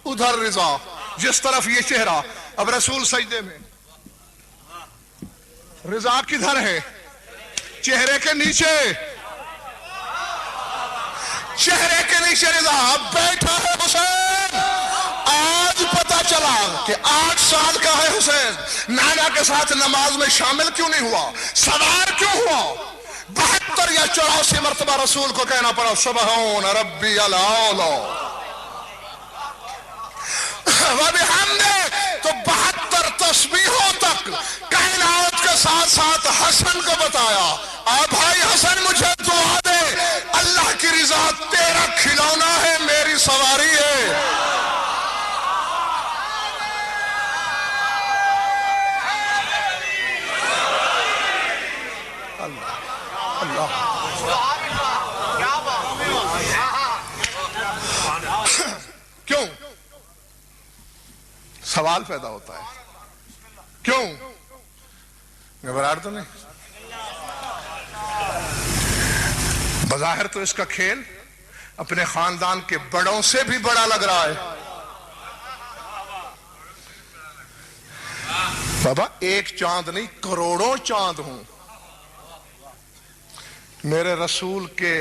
ادھر رضا، جس طرف یہ چہرہ. اب رسول سجدے میں، رضا کدھر ہے؟ چہرے کے نیچے، چہرے کے نیچے رضا. اب بیٹھا ہے حسین. آج پتا چلا کہ 8 سال کا ہے حسین، نانا کے ساتھ نماز میں شامل کیوں نہیں ہوا، سوار کیوں ہوا؟ 72 یا 84 مرتبہ رسول کو کہنا پڑا سبحان ربی الاعلی وبحمدہ. تو 72 تسبیحوں تک کائنات کے ساتھ ساتھ حسن کو بتایا. بھائی حسن مجھے دعا دے، اللہ کی رضا تیرا کھلونا ہے، میری سواری ہے. کیوں؟ سوال پیدا ہوتا ہے کیوں؟ گھبراہٹ تو نہیں؟ بظاہر تو اس کا کھیل اپنے خاندان کے بڑوں سے بھی بڑا لگ رہا ہے. بابا ایک چاند نہیں، کروڑوں چاند ہوں. میرے رسول کے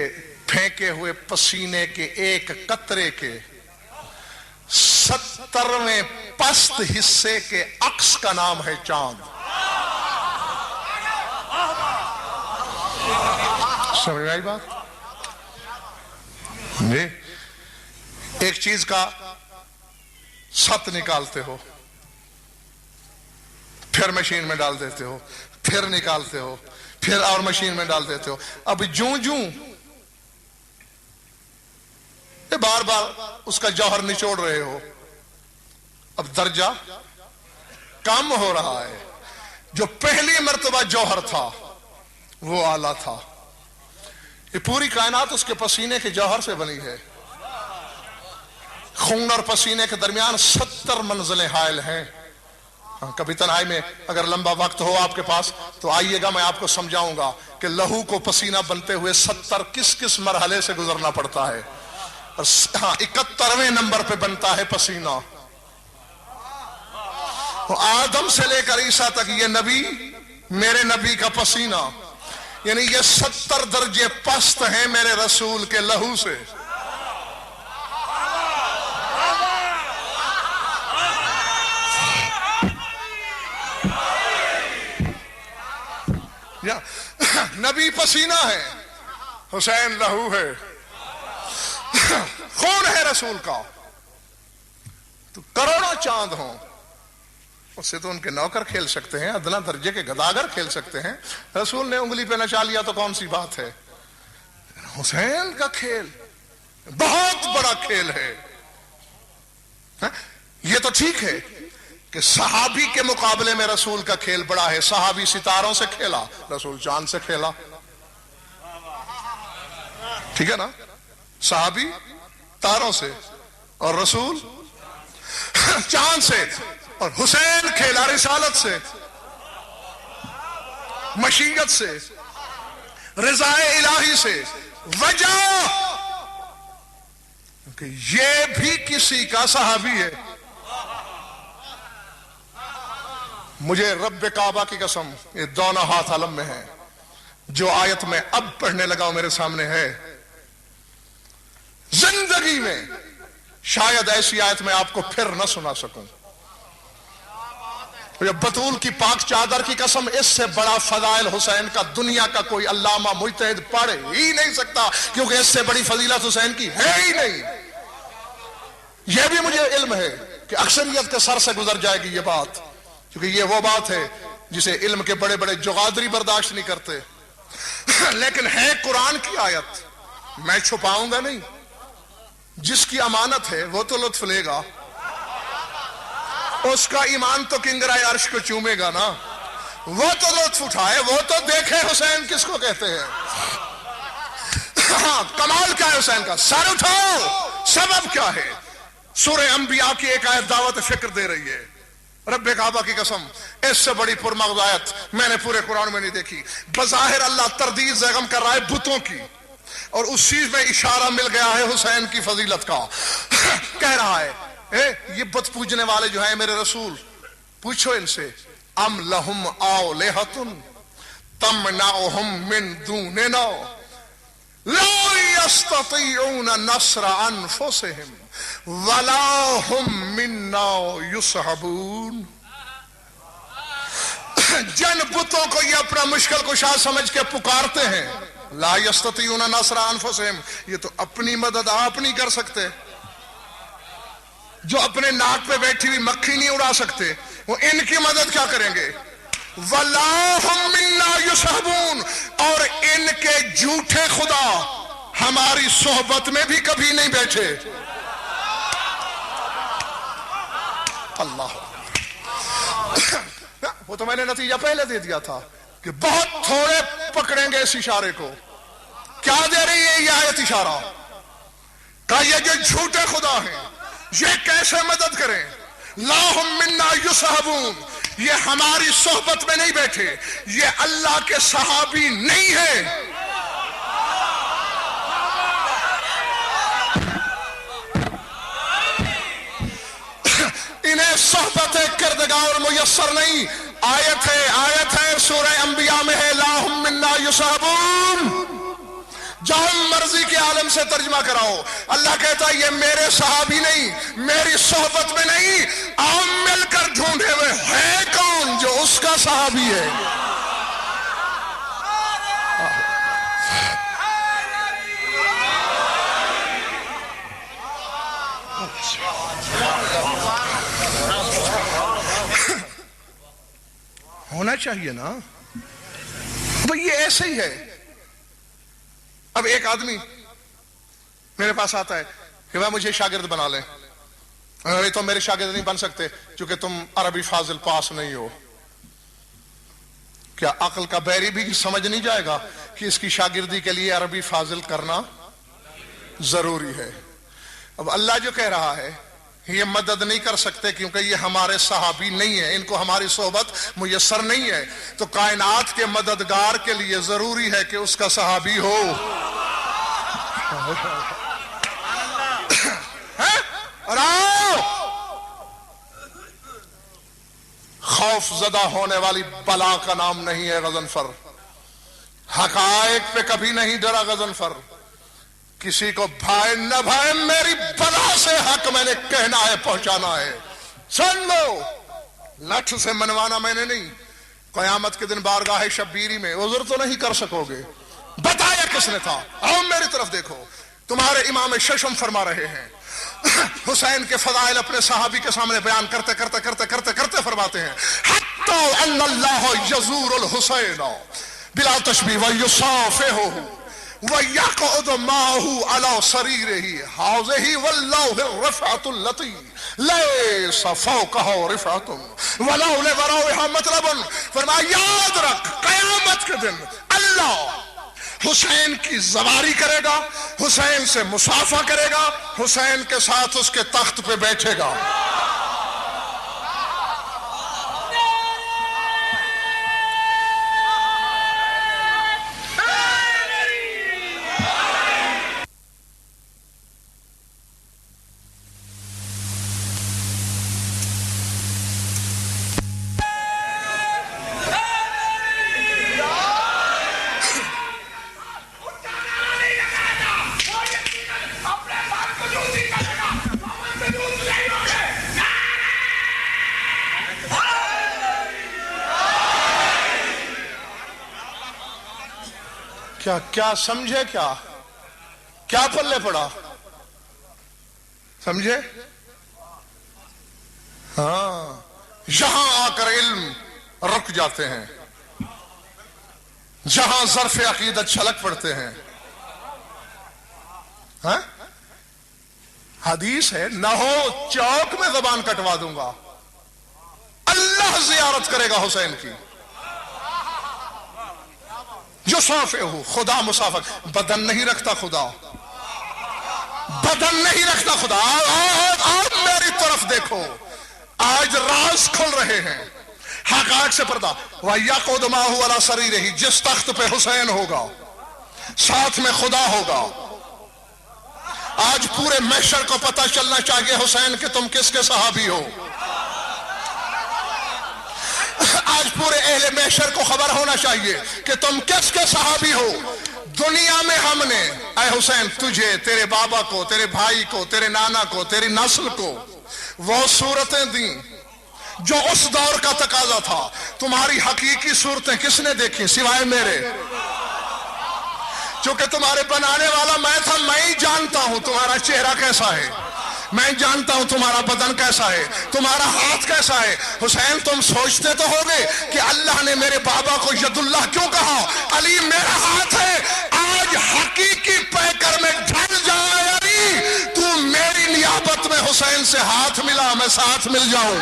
پھینکے ہوئے پسینے کے ایک قطرے کے 70ویں پست حصے کے عکس کا نام ہے چاند. سمجھ آئی بات؟ جی ایک چیز کا ست نکالتے ہو، پھر مشین میں ڈال دیتے ہو، پھر نکالتے ہو، پھر اور مشین میں ڈال دیتے ہو. اب جوں بار بار اس کا جوہر نچوڑ رہے ہو، اب درجہ کم ہو رہا ہے. جو پہلی مرتبہ جوہر تھا وہ اعلیٰ تھا. یہ پوری کائنات اس کے پسینے کے جوہر سے بنی ہے. خون اور پسینے کے درمیان 70 منزلیں حائل ہیں. کبھی تنہائی میں اگر لمبا وقت ہو آپ کے پاس تو آئیے گا، میں آپ کو سمجھاؤں گا کہ لہو کو پسینہ بنتے ہوئے 70 کس کس مرحلے سے گزرنا پڑتا ہے. ہاں 71ویں نمبر پہ بنتا ہے پسینہ. آدم سے لے کر عیسیٰ تک یہ نبی میرے نبی کا پسینہ، یعنی یہ 70 درجے پست ہیں میرے رسول کے لہو سے. نبی پسینہ ہے، حسین لہو ہے، خون ہے رسول کا. تو کروڑوں چاند ہوں، اس سے تو ان کے نوکر کھیل سکتے ہیں، ادنا درجے کے گداگر کھیل سکتے ہیں. رسول نے انگلی پہ نچا لیا تو کون سی بات ہے. حسین کا کھیل بہت بڑا کھیل ہے. یہ تو ٹھیک ہے کہ صحابی کے مقابلے میں رسول کا کھیل بڑا ہے. صحابی ستاروں سے کھیلا، رسول چاند سے کھیلا. ٹھیک ہے نا؟ صحابی تاروں سے اور رسول چاند سے، اور حسین کھیلا رسالت سے، مشیت سے، رضائے الہی سے. وجہ کہ یہ بھی کسی کا صحابی ہے. مجھے رب کعبہ کی قسم، یہ دونوں ہاتھ علم میں ہے، جو آیت میں اب پڑھنے لگا ہوں میرے سامنے ہے، زندگی میں شاید ایسی آیت میں آپ کو پھر نہ سنا سکوں. بطول کی پاک چادر کی قسم، اس سے بڑا فضائل حسین کا دنیا کا کوئی علامہ مجتہد پڑھ ہی نہیں سکتا، کیونکہ اس سے بڑی فضیلت حسین کی ہے ہی نہیں. یہ بھی مجھے علم ہے کہ اکثریت کے سر سے گزر جائے گی یہ بات، کیونکہ یہ وہ بات ہے جسے علم کے بڑے بڑے جغادری برداشت نہیں کرتے. لیکن ہے قرآن کی آیت، میں چھپاؤں گا نہیں. جس کی امانت ہے وہ تو لطف لے گا، اس کا ایمان تو کنگرائے عرش کو چومے گا نا. وہ تو لطف اٹھائے، وہ تو دیکھے حسین کس کو کہتے ہیں. ہاں کمال کیا ہے حسین کا، سر اٹھاؤ. سبب کیا ہے؟ سورہ انبیاء کی ایک آیت دعوت فکر دے رہی ہے. رب کعبہ کی قسم، اس سے بڑی پرمغز آیت میں نے پورے قرآن میں نہیں دیکھی. بظاہر اللہ تردید زیغم کر رہا ہے بتوں کی، اور اس چیز میں اشارہ مل گیا ہے حسین کی فضیلت کا. کہہ رہا ہے یہ بت پوجنے والے جو ہیں میرے رسول، پوچھو ان سے، ام لہم آلہۃ تمنعہم من دوننا لا یستطیعون نصر انفسہم ولا ہم منا یصحبون. جن بتوں کو یہ اپنا مشکل کشا سمجھ کے پکارتے ہیں، لا یستطیعون نصر انفسہم، یہ تو اپنی مدد آپ نہیں کر سکتے. جو اپنے ناک پہ بیٹھی ہوئی مکھی نہیں اڑا سکتے، وہ ان کی مدد کیا کریں گے؟ وَلَا هُم مِنَّا يُصْحَبُونَ، اور ان کے جھوٹے خدا ہماری صحبت میں بھی کبھی نہیں بیٹھے. اللہ، وہ تو میں نے نتیجہ پہلے دے دیا تھا کہ بہت تھوڑے پکڑیں گے اس اشارے کو. کیا دے رہی ہے یہ آیت اشارہ؟ کہ یہ جو جھوٹے خدا ہیں یہ کیسے مدد کریں؟ لا ہم منا یصحبون، یہ ہماری صحبت میں نہیں بیٹھے، یہ اللہ کے صحابی نہیں ہے. انہیں صحبت کردگار میسر نہیں. آیت ہے سورہ انبیاء میں ہے، لا ہم منا یصحبون. جہاں مرضی کے عالم سے ترجمہ کراؤ، اللہ کہتا ہے یہ میرے صحابی نہیں، میری صحبت میں نہیں. آؤ مل کر ڈھونڈے ہوئے ہے کون جو اس کا صحابی ہے. ہونا چاہیے نا. تو یہ ایسے ہی ہے. اب ایک آدمی میرے پاس آتا ہے کہ وہ مجھے شاگرد بنا لیں. تو میرے شاگرد نہیں بن سکتے کیونکہ تم عربی فاضل پاس نہیں ہو. کیا عقل کا بیری بھی سمجھ نہیں جائے گا کہ اس کی شاگردی کے لیے عربی فاضل کرنا ضروری ہے؟ اب اللہ جو کہہ رہا ہے یہ مدد نہیں کر سکتے کیونکہ یہ ہمارے صحابی نہیں ہیں، ان کو ہماری صحبت میسر نہیں ہے. تو کائنات کے مددگار کے لیے ضروری ہے کہ اس کا صحابی ہو. اور آؤ، خوف زدہ ہونے والی بلا کا نام نہیں ہے غضنفر، حقائق پہ کبھی نہیں ڈرا غضنفر، کسی کو بھائے نہ بھائے میری بلا سے حق میں نے کہنا ہے، پہنچانا ہے، سن لو، لٹھ سے منوانا میں نے نہیں، قیامت کے دن بارگاہ شبیری میں عذر تو نہیں کر سکو گے، بتایا کس نے تھا؟ آؤ میری طرف دیکھو، تمہارے امام ششم فرما رہے ہیں، حسین کے فضائل اپنے صحابی کے سامنے بیان کرتے کرتے کرتے کرتے کرتے فرماتے ہیں، حتی ان اللہ یزور الحسین بلا تشبیہ ویصافحہ وَيَقْعُدُ مَعَهُ عَلَى سَرِيرِهِ هَذِهِ وَاللَّهِ الرِّفْعَةُ الَّتِي لَيْسَ فَوْقَهَا رِفْعَةٌ وَلَوْ لِوَرَائِهَا مَطْلَبٌ، فرمایا یاد رکھ قیامت کے دن اللہ حسین کی زواری کرے گا، حسین سے مصافحہ کرے گا، حسین کے ساتھ اس کے تخت پہ بیٹھے گا۔ کیا سمجھے؟ کیا پلے پڑا؟ سمجھے؟ ہاں، یہاں آ کر علم رک جاتے ہیں، جہاں ظرف عقیدت چھلک پڑتے ہیں۔ ہاں، حدیث ہے، نہ ہو چوک میں زبان کٹوا دوں گا، اللہ زیارت کرے گا حسین کی۔ جو صافے ہو، خدا مسافر، بدن نہیں رکھتا خدا، بدن نہیں رکھتا خدا۔ آج میری طرف دیکھو، آج راز کھل رہے ہیں، حقائق سے پردہ۔ وَيَقْعُدُ مَعَهُ عَلَى سَرِيرِهِ، جس تخت پہ حسین ہوگا ساتھ میں خدا ہوگا۔ آج پورے محشر کو پتہ چلنا چاہیے حسین کہ تم کس کے صحابی ہو، آج پورے اہل محشر کو خبر ہونا چاہیے کہ تم کس کے صحابی ہو۔ دنیا میں ہم نے اے حسین تجھے، تیرے بابا کو، تیرے بھائی کو، تیرے نانا کو، تیری نسل کو وہ صورتیں دیں جو اس دور کا تقاضا تھا۔ تمہاری حقیقی صورتیں کس نے دیکھی سوائے میرے؟ چونکہ تمہارے بنانے والا میں تھا، میں ہی جانتا ہوں تمہارا چہرہ کیسا ہے، میں جانتا ہوں تمہارا بدن کیسا ہے، تمہارا ہاتھ کیسا ہے۔ حسین تم سوچتے تو ہوگے کہ اللہ نے میرے بابا کو ید اللہ کیوں کہا؟ علی میرا ہاتھ ہے، آج حقیقی پیکر میں ڈھل جائے علی، تو میری نیابت میں حسین سے ہاتھ ملا، میں ساتھ مل جاؤں۔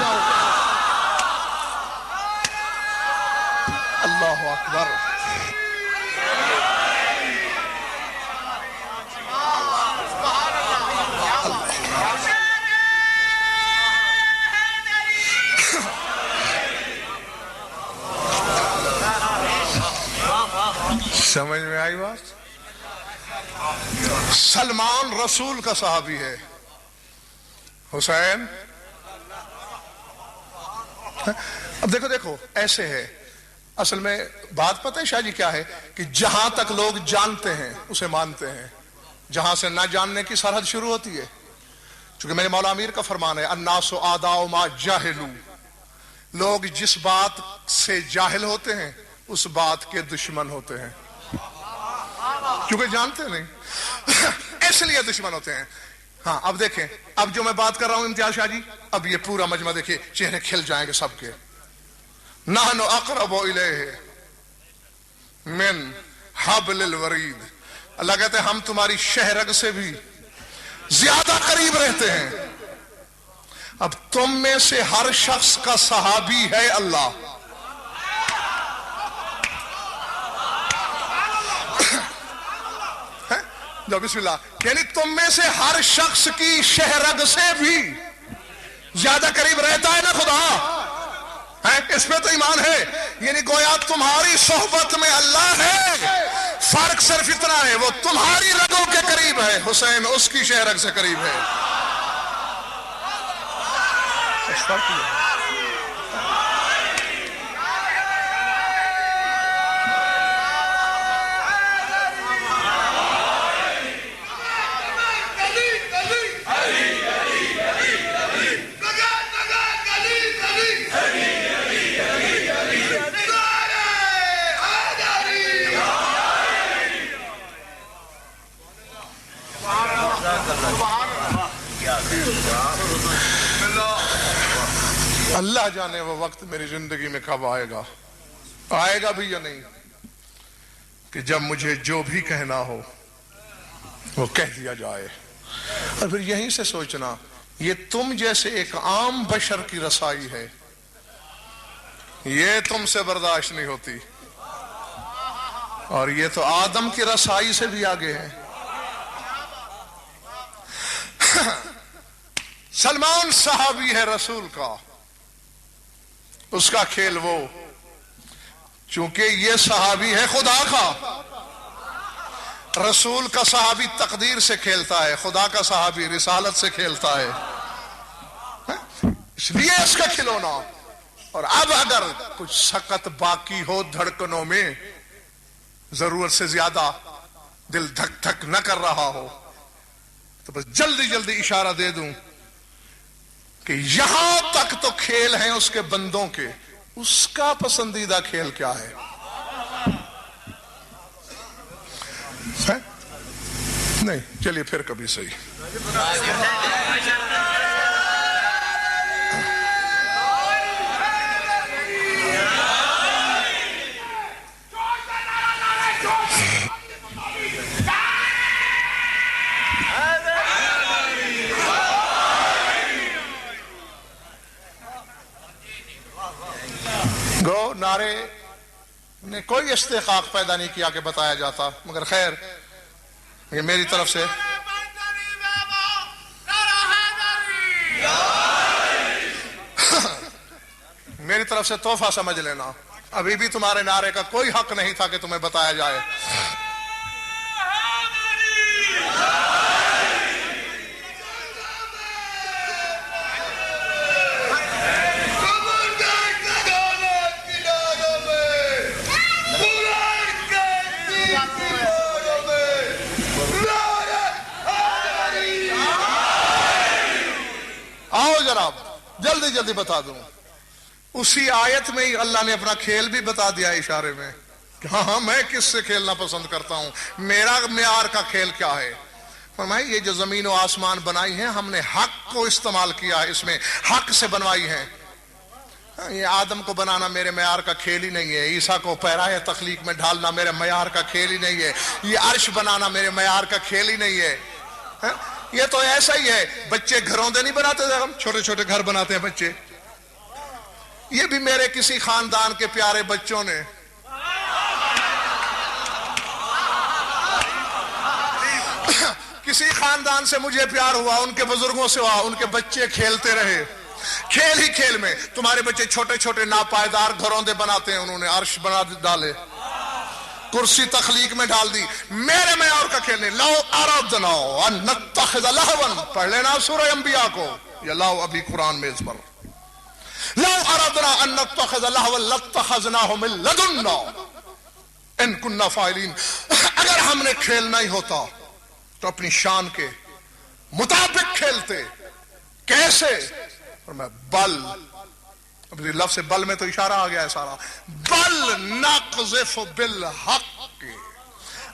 اللہ اکبر۔ سمجھ میں آئی بات؟ سلمان رسول کا صحابی ہے، حسین۔ اب دیکھو ایسے ہے، اصل میں بات پتہ ہے شاہ جی کیا ہے کہ جہاں تک لوگ جانتے ہیں اسے مانتے ہیں، جہاں سے نہ جاننے کی سرحد شروع ہوتی ہے۔ چونکہ میرے مولا امیر کا فرمان ہے الناس اعداء ما جاہلوا، لوگ جس بات سے جاہل ہوتے ہیں اس بات کے دشمن ہوتے ہیں، کیونکہ جانتے نہیں اس لیے دشمن ہوتے ہیں۔ ہاں اب دیکھیں، اب جو میں بات کر رہا ہوں امتیاز شاہ جی، اب یہ پورا مجمع دیکھیں، چہرے کھل جائیں گے سب کے۔ نحن اقرب الیہ من حبل الورید، اللہ کہتے ہیں ہم تمہاری شہرگ سے بھی زیادہ قریب رہتے ہیں۔ اب تم میں سے ہر شخص کا صحابی ہے اللہ، جو بسم اللہ، یعنی تم میں سے ہر شخص کی شہرگ سے بھی زیادہ قریب رہتا ہے نا خدا، اس پہ تو ایمان ہے، یعنی گویا تمہاری صحبت میں اللہ ہے، فرق صرف اتنا ہے وہ تمہاری رگوں کے قریب ہے، حسین اس کی شہرگ سے قریب ہے۔ اللہ جانے وہ وقت میری زندگی میں کب آئے گا، آئے گا بھی یا نہیں، کہ جب مجھے جو بھی کہنا ہو وہ کہہ دیا جائے. اور پھر یہیں سے سوچنا یہ تم جیسے ایک عام بشر کی رسائی ہے، یہ تم سے برداشت نہیں ہوتی، اور یہ تو آدم کی رسائی سے بھی آگے ہے. سلمان صحابی ہے رسول کا، اس کا کھیل وہ، چونکہ یہ صحابی ہے خدا کا. رسول کا صحابی تقدیر سے کھیلتا ہے، خدا کا صحابی رسالت سے کھیلتا ہے، اس لیے اس کا کھلونا. اور اب اگر کچھ سکت باقی ہو دھڑکنوں میں، ضرورت سے زیادہ دل دھک دھک نہ کر رہا ہو، تو بس جلدی جلدی اشارہ دے دوں کہ یہاں تک تو کھیل ہیں اس کے بندوں کے، اس کا پسندیدہ کھیل کیا ہے؟ نہیں، چلیے پھر کبھی صحیح. گو نعرے نے کوئی استحقاق پیدا نہیں کیا کہ بتایا جاتا، مگر خیر یہ میری طرف سے میری طرف سے تحفہ سمجھ لینا. ابھی بھی تمہارے نعرے کا کوئی حق نہیں تھا کہ تمہیں بتایا جائے. جلدی جلدی بتا دوں. اسی آیت میں ہی اللہ نے اپنا کھیل بھی بتا دیا اشارے میں کہ ہاں میں کس سے کھیلنا پسند کرتا ہوں، میرا معیار کا کھیل کیا ہے. فرمایا یہ جو زمین و آسمان بنائی ہیں ہم نے حق کو استعمال کیا ہے، اس میں حق سے بنوائی ہیں. یہ آدم کو بنانا میرے معیار کا کھیل ہی نہیں ہے، عیسیٰ کو پیراہ تخلیق میں ڈالنا میرے معیار کا کھیل ہی نہیں ہے، یہ عرش بنانا میرے معیار کا کھیل ہی نہیں ہے. یہ تو ایسا ہی ہے، بچے گھروں دے نہیں بناتے تھے، ہم چھوٹے چھوٹے گھر بناتے ہیں بچے. یہ بھی میرے کسی خاندان کے پیارے بچوں نے کسی خاندان سے مجھے پیار ہوا، ان کے بزرگوں سے ہوا، ان کے بچے کھیلتے رہے، کھیل ہی کھیل میں. تمہارے بچے چھوٹے چھوٹے ناپائیدار گھروں دے بناتے ہیں، انہوں نے عرش بنا ڈالے، کرسی تخلیق میں ڈال دی. میرے معیار کا کھیل نہیں. لو اردنا ان نتخذ لہوا، پڑھ لینا سورہ انبیاء کو، یا لاؤ ابھی قرآن میز پر، لو اردنا ان نتخذ لہوا لاتخذناہ من لدنا ان کننا فاعلین. اگر ہم نے کھیلنا ہی ہوتا تو اپنی شان کے مطابق کھیلتے. کیسے؟ اور میں بل، لفظ بل میں تو اشارہ آ گیا ہے سارا. بل نقذف بالحق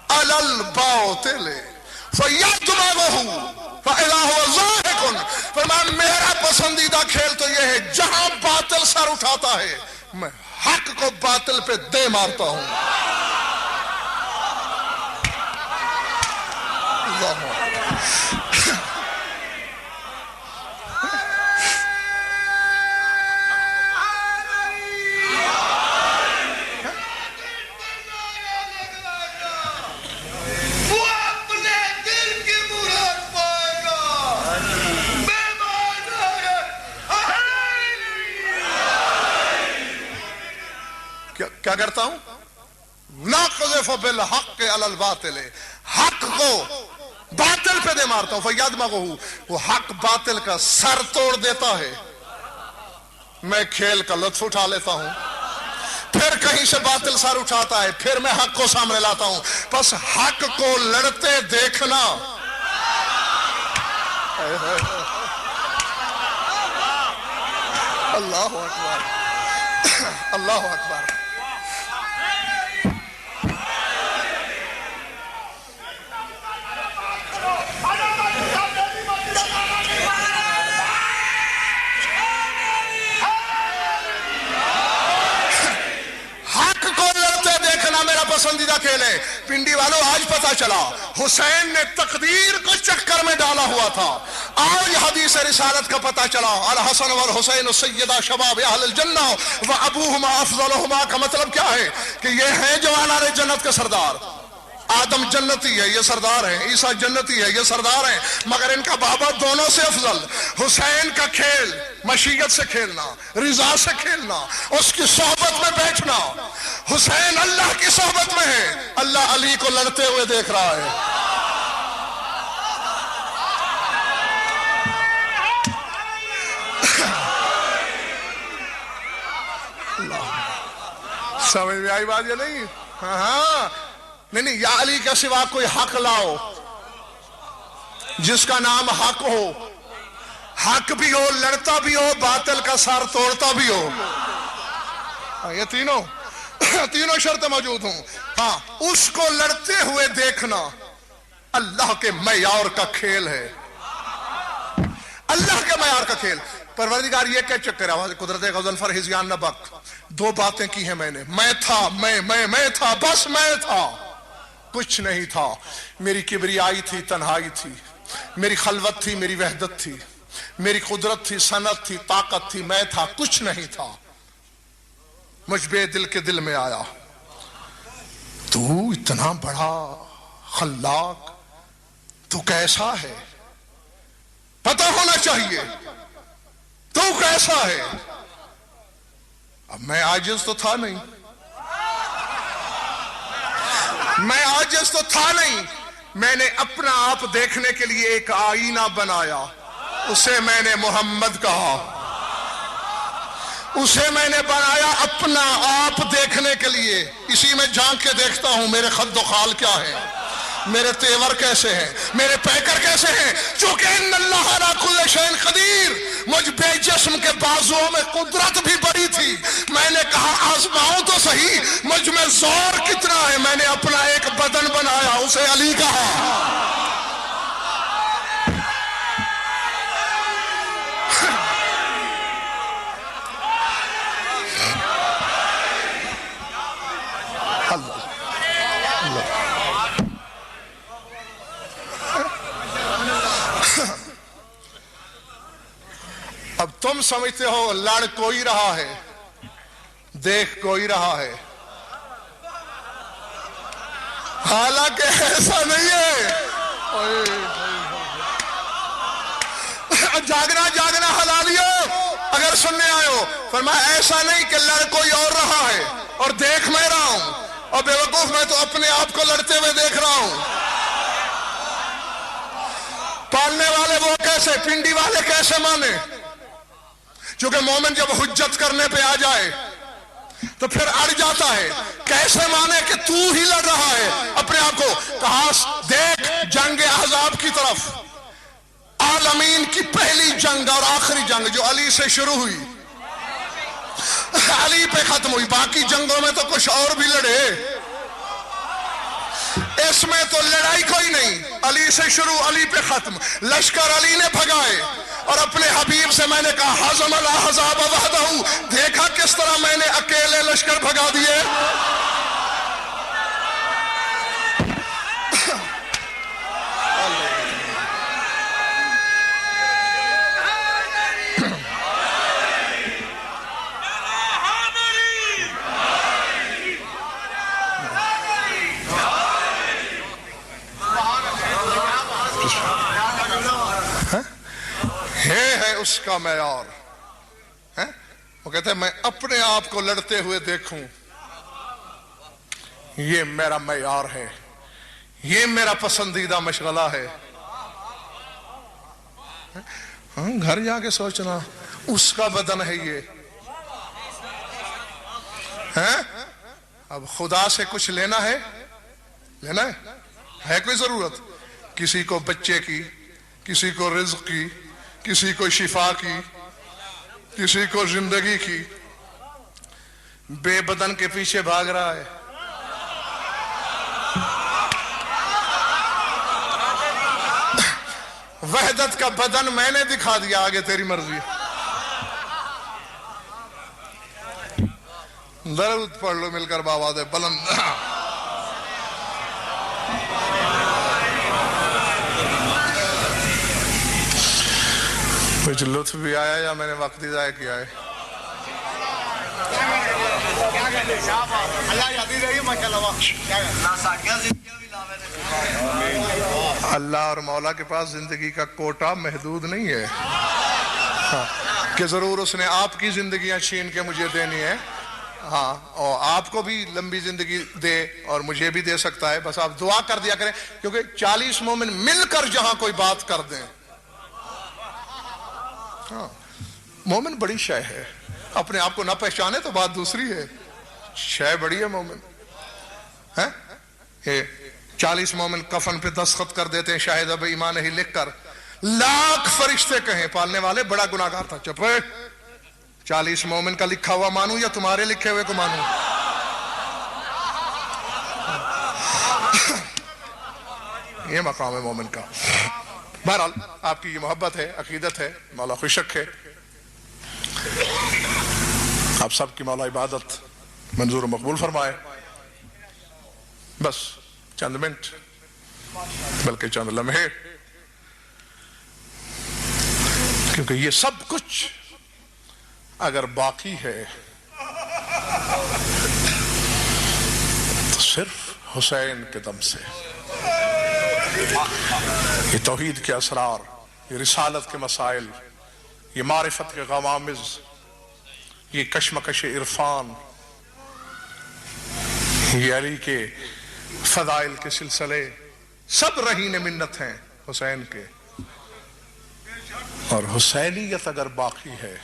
علی الباطل فیدمغہ فاذا هو زاہق. فرمایا میرا پسندیدہ کھیل تو یہ ہے جہاں باطل سر اٹھاتا ہے میں حق کو باطل پہ دے مارتا ہوں. کیا کرتا ہوں؟ ناقذف بالحق علی الباطل، حق کو باطل پہ دے مارتا ہوں. فیدمغہ، وہ حق باطل کا سر توڑ دیتا ہے. میں کھیل کا لطف اٹھا لیتا ہوں، پھر کہیں سے باطل سر اٹھاتا ہے، پھر میں حق کو سامنے لاتا ہوں. بس حق کو لڑتے دیکھنا. اللہ اکبر، اللہ اکبر. پسندیدہ کھیل ہے. پنڈی والوں آج پتا چلا حسین نے تقدیر کو چکر میں ڈالا ہوا تھا. آج حدیث رسالت کا پتا چلا الحسن والحسین سیدہ شباب اہل الجنہ وابوہما افضلہما کا مطلب کیا ہے کہ یہ ہیں جوانان جنت کے سردار. آدم جنتی ہے، یہ سردار ہیں. عیسیٰ جنتی ہے، یہ سردار ہیں. مگر ان کا بابا دونوں سے افضل. حسین کا کھیل مشیت سے کھیلنا، رضا سے کھیلنا، اس کی صحبت میں بیٹھنا. حسین اللہ کی صحبت میں ہے، اللہ علی کو لڑتے ہوئے دیکھ رہا ہے. سمجھ میں آئی بات یا نہیں؟ ہاں نہیں، یا علی کے سوا کوئی حق لاؤ جس کا نام حق ہو، حق بھی ہو، لڑتا بھی ہو، باطل کا سر توڑتا بھی ہو. یہ تینوں شرطیں موجود ہوں. ہاں، اس کو لڑتے ہوئے دیکھنا اللہ کے معیار کا کھیل ہے. اللہ کے معیار کا کھیل. پروردگار یہ کیا چکر ہے؟ قدرت غزل فرحزیان نبک دو باتیں کی ہیں میں نے. میں تھا، میں تھا، بس میں تھا، کچھ نہیں تھا. میری کبریائی تھی، تنہائی تھی، میری خلوت تھی، میری وحدت تھی، میری قدرت تھی، صنعت تھی، طاقت تھی. میں تھا، کچھ نہیں تھا. مجھ بے دل کے دل میں آیا تو اتنا بڑا خلاق، تو کیسا ہے پتہ ہونا چاہیے، تو کیسا ہے. اب میں عاجز تو تھا نہیں، میں نے اپنا آپ دیکھنے کے لیے ایک آئینہ بنایا، اسے میں نے محمد کہا. اسے میں نے بنایا اپنا آپ دیکھنے کے لیے. اسی میں جھانک کے دیکھتا ہوں میرے خد و خال کیا ہے، میرے تیور کیسے ہیں، میرے پیکر کیسے ہیں. چونکہ ان اللہ علی کل شیء قدیر، مجھ بے جسم کے بازوؤں میں قدرت بھی بڑی تھی. میں نے کہا آزماؤں تو صحیح مجھ میں زور کتنا ہے. میں نے اپنا ایک بدن بنایا، اسے علی کہا. اب تم سمجھتے ہو لڑ کوئی رہا ہے، دیکھ کوئی رہا ہے، حالانکہ ایسا نہیں ہے. جاگنا حلالیو اگر سننے آئے ہو، فرمایا ایسا نہیں کہ لڑ کوئی اور رہا ہے اور دیکھ میں رہا ہوں، اور بے وقوف میں تو اپنے آپ کو لڑتے ہوئے دیکھ رہا ہوں. پالنے والے وہ کیسے، پنڈی والے کیسے مانے؟ چونکہ مومن جب حجت کرنے پہ آ جائے تو پھر اڑ جاتا ہے. کیسے مانے کہ تو ہی لڑ رہا ہے اپنے آپ کو؟ کہا دیکھ جنگ احزاب کی طرف، عالمین کی پہلی جنگ اور آخری جنگ جو علی سے شروع ہوئی، علی پہ ختم ہوئی. باقی جنگوں میں تو کچھ اور بھی لڑے، اس میں تو لڑائی کوئی نہیں. علی سے شروع، علی پہ ختم. لشکر علی نے بھگائے اور اپنے حبیب سے میں نے کہا حزم الاحزاب وحدہ. دیکھا کس طرح میں نے اکیلے لشکر بھگا دیے. ہے اس کا معیار. وہ کہتے ہیں میں اپنے آپ کو لڑتے ہوئے دیکھوں، یہ میرا معیار ہے، یہ میرا پسندیدہ مشغلہ ہے. گھر جا کے سوچنا اس کا بدن ہے یہ، ہیں؟ اب خدا سے کچھ لینا ہے کوئی ضرورت؟ کسی کو بچے کی، کسی کو رزق کی، کسی کو شفا کی، کسی کو زندگی کی، بے بدن کے پیچھے بھاگ رہا ہے۔ وحدت کا بدن میں نے دکھا دیا، آگے تیری مرضی۔ درود پڑھ لو مل کر بآواز بلند۔ کچھ لطف بھی آیا یا میں نے وقت ہی ضائع کیا ہے؟ اللہ اور مولا کے پاس زندگی کا کوٹا محدود نہیں ہے کہ ضرور اس نے آپ کی زندگیاں چھین کے مجھے دینی ہے، ہاں، اور آپ کو بھی لمبی زندگی دے اور مجھے بھی دے سکتا ہے، بس آپ دعا کر دیا کریں، کیونکہ 40 مومن مل کر جہاں کوئی بات کر دیں، ہاں، مومن بڑی شے ہے، اپنے آپ کو نہ پہچانے تو بات دوسری ہے، شے بڑی ہے مومن، 40 مومن کفن پہ دستخط کر دیتے ہیں شاہد اب ایمان ہی لکھ کر، لاکھ فرشتے کہیں پالنے والے بڑا گناہگار تھا، چپ ہے، 40 مومن کا لکھا ہوا مانوں یا تمہارے لکھے ہوئے کو مانوں؟ یہ مقام ہے مومن کا۔ بہرحال آپ کی یہ محبت ہے، عقیدت ہے، مولا خوشک ہے، آپ سب کی مولا عبادت منظور و مقبول فرمائے۔ بس چند منٹ بلکہ چند لمحے، کیونکہ یہ سب کچھ اگر باقی ہے تو صرف حسین کے دم سے، یہ توحید کے اسرار، یہ رسالت کے مسائل، یہ معرفت کے غوامض، یہ کشمکش عرفان، یہ علی کے فضائل کے سلسلے، سب رہین منت ہیں حسین کے، اور حسینیت اگر باقی ہے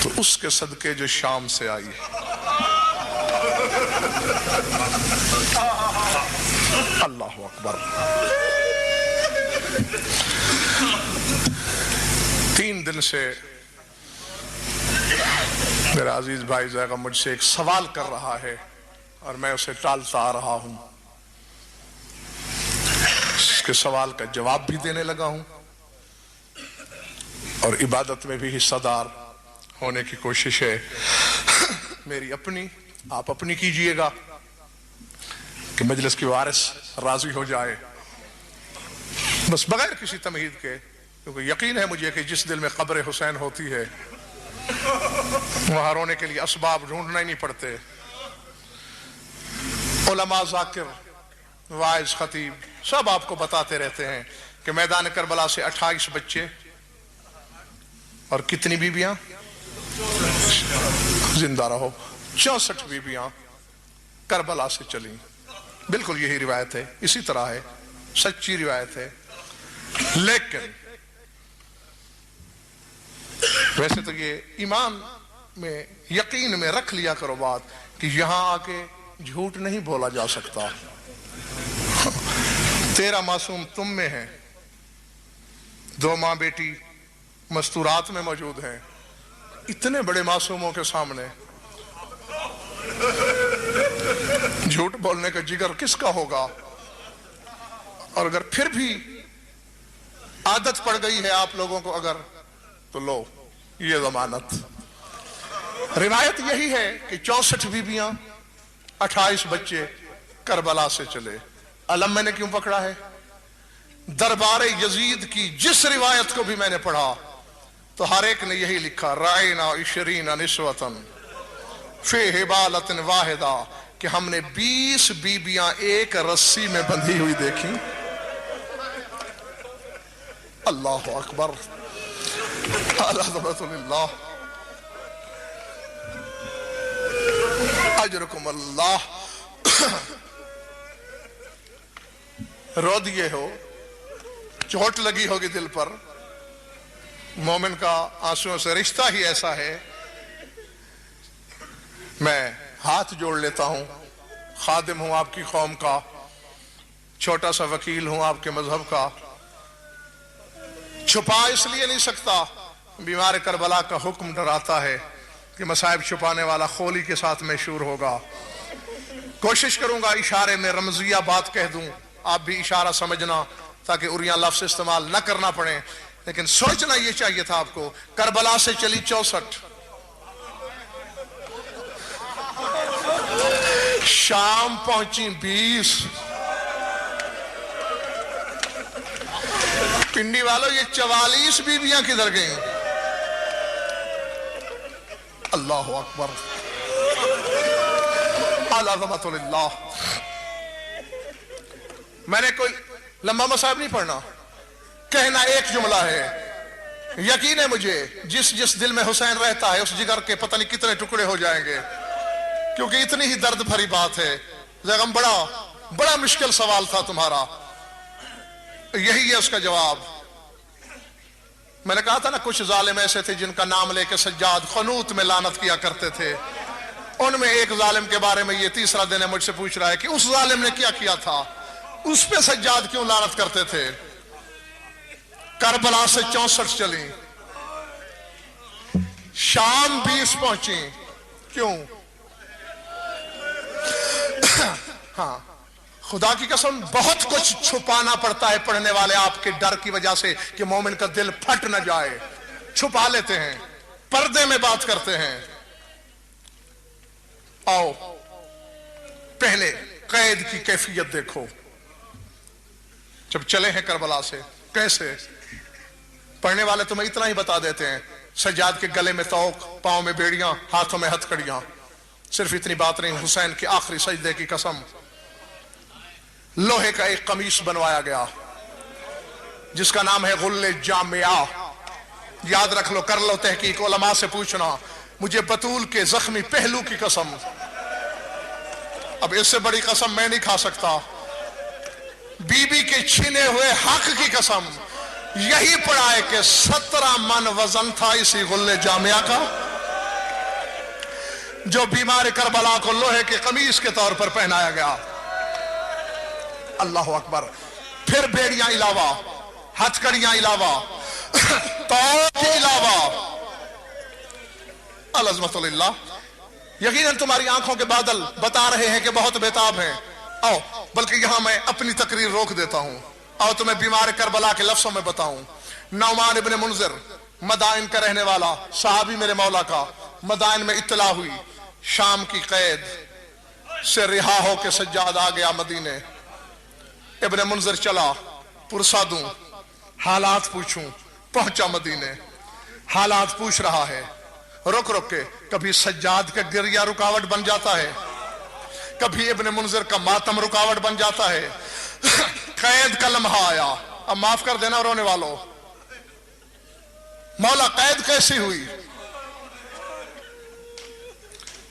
تو اس کے صدقے جو شام سے آئی ہے، اللہ اکبر۔ 3 دن سے میرا عزیز بھائی زیغا مجھ سے ایک سوال کر رہا ہے اور میں اسے ٹالتا آ رہا ہوں، اس کے سوال کا جواب بھی دینے لگا ہوں اور عبادت میں بھی حصہ دار ہونے کی کوشش ہے میری اپنی، آپ اپنی کیجئے گا کہ مجلس کی وارث راضی ہو جائے، بس بغیر کسی تمہید کے، کیونکہ یقین ہے مجھے کہ جس دل میں قبر حسین ہوتی ہے وہاں رونے کے لیے اسباب ڈھونڈنا ہی نہیں پڑتے۔ علماء، ذاکر، واعظ، خطیب سب آپ کو بتاتے رہتے ہیں کہ میدان کربلا سے 28 بچے اور کتنی بیویاں زندہ رہو، 64 بیویاں کربلا سے چلیں، بالکل یہی روایت ہے، اسی طرح ہے، سچی روایت ہے۔ لیکن ویسے تو یہ ایمان میں، یقین میں رکھ لیا کرو بات کہ یہاں آ کے جھوٹ نہیں بولا جا سکتا۔ 13 معصوم تم میں ہیں، 2 ماں بیٹی مستورات میں موجود ہیں، اتنے بڑے معصوموں کے سامنے جھوٹ بولنے کا جگر کس کا ہوگا؟ اور اگر پھر بھی عادت پڑ گئی ہے آپ لوگوں کو اگر، تو لو یہ ضمانت۔ روایت یہی ہے کہ 64 بیویاں، 28 بچے کربلا سے چلے۔ علم میں نے کیوں پکڑا ہے؟ دربار یزید کی جس روایت کو بھی میں نے پڑھا تو ہر ایک نے یہی لکھا، رائنا 20 نسوتن فی حبالۃ واحدہ، کہ ہم نے 20 بیبیاں ایک رسی میں بندھی ہوئی دیکھی۔ اللہ اکبر، عظمت اللہ، اجرکم اللہ۔ رو دیے ہو، چوٹ لگی ہوگی دل پر، مومن کا آنسوؤں سے رشتہ ہی ایسا ہے میں ہاتھ جوڑ لیتا ہوں، خادم ہوں آپ کی قوم کا، چھوٹا سا وکیل ہوں آپ کے مذہب کا، چھپا اس لیے نہیں سکتا، بیمار کربلا کا حکم ڈراتا ہے کہ مصائب چھپانے والا خولی کے ساتھ مشہور ہوگا۔ کوشش کروں گا اشارے میں رمزیہ بات کہہ دوں، آپ بھی اشارہ سمجھنا تاکہ اریاں لفظ استعمال نہ کرنا پڑے، لیکن سوچنا یہ چاہیے تھا آپ کو۔ کربلا سے چلی 64، شام پہنچی 20۔ پنڈی والوں یہ 44 بیویاں کدھر گئیں؟ اللہ اکبر، العظمت للہ۔ میں نے کوئی لمبا مصائب نہیں پڑھنا، کہنا ایک جملہ ہے، یقین ہے مجھے جس جس دل میں حسین رہتا ہے اس جگر کے پتہ نہیں کتنے ٹکڑے ہو جائیں گے، کیونکہ اتنی ہی درد بھری بات ہے۔ لیکن بڑا مشکل سوال تھا تمہارا، یہی ہے اس کا جواب۔ میں نے کہا تھا نا کچھ ظالم ایسے تھے جن کا نام لے کے سجاد قنوت میں لعنت کیا کرتے تھے، ان میں ایک ظالم کے بارے میں یہ تیسرا دن ہے مجھ سے پوچھ رہا ہے کہ اس ظالم نے کیا کیا تھا، اس پہ سجاد کیوں لعنت کرتے تھے؟ کربلا سے 64 چلیں، شام 20 پہنچیں، کیوں؟ ہاں، خدا کی قسم بہت کچھ چھپانا پڑتا ہے پڑھنے والے آپ کے ڈر کی وجہ سے کہ مومن کا دل پھٹ نہ جائے، چھپا لیتے ہیں، پردے میں بات کرتے ہیں۔ آؤ پہلے قید کی کیفیت دیکھو، جب چلے ہیں کربلا سے کیسے؟ پڑھنے والے تمہیں اتنا ہی بتا دیتے ہیں، سجاد کے گلے میں توق، پاؤں میں بیڑیاں، ہاتھوں میں ہتھ کڑیاں۔ صرف اتنی بات نہیں، حسین کے آخری سجدے کی قسم، لوہے کا ایک قمیص بنوایا گیا جس کا نام ہے غل جامعہ۔ یاد رکھ لو، کر لو تحقیق، علماء سے پوچھنا، مجھے بطول کے زخمی پہلو کی قسم، اب اس سے بڑی قسم میں نہیں کھا سکتا، بی بی کے چھینے ہوئے حق کی قسم، یہی پڑھا ہے کہ 17 من وزن تھا اسی غل جامعہ کا، جو بیمار کربلا کو لوہے کے قمیص کے طور پر پہنایا گیا۔ اللہ اکبر۔ پھر بیڑیاں علاوہ، ہتھ کڑیاں علاوہ، توق کے علاوہ، العظمت للہ۔ یقیناً تمہاری آنکھوں کے بادل بتا رہے ہیں کہ بہت بیتاب ہیں۔ آؤ، بلکہ یہاں میں اپنی تقریر روک دیتا ہوں، آؤ تمہیں بیمار کربلا کے لفظوں میں بتاؤں۔ نعمان ابن منذر، مدائن کا رہنے والا صحابی میرے مولا کا، مدائن میں اطلاع ہوئی شام کی قید سے رہا ہو کے سجاد آ گیا مدینے۔ ابن منذر چلا، پرسا دوں، حالات پوچھوں، پہنچا مدینے، حالات پوچھ رہا ہے، رک کے کبھی سجاد کا گریہ رکاوٹ بن جاتا ہے، کبھی ابن منذر کا ماتم رکاوٹ بن جاتا ہے۔ قید کا لمحہ آیا، اب معاف کر دینا رونے والوں، مولا قید کیسی ہوئی؟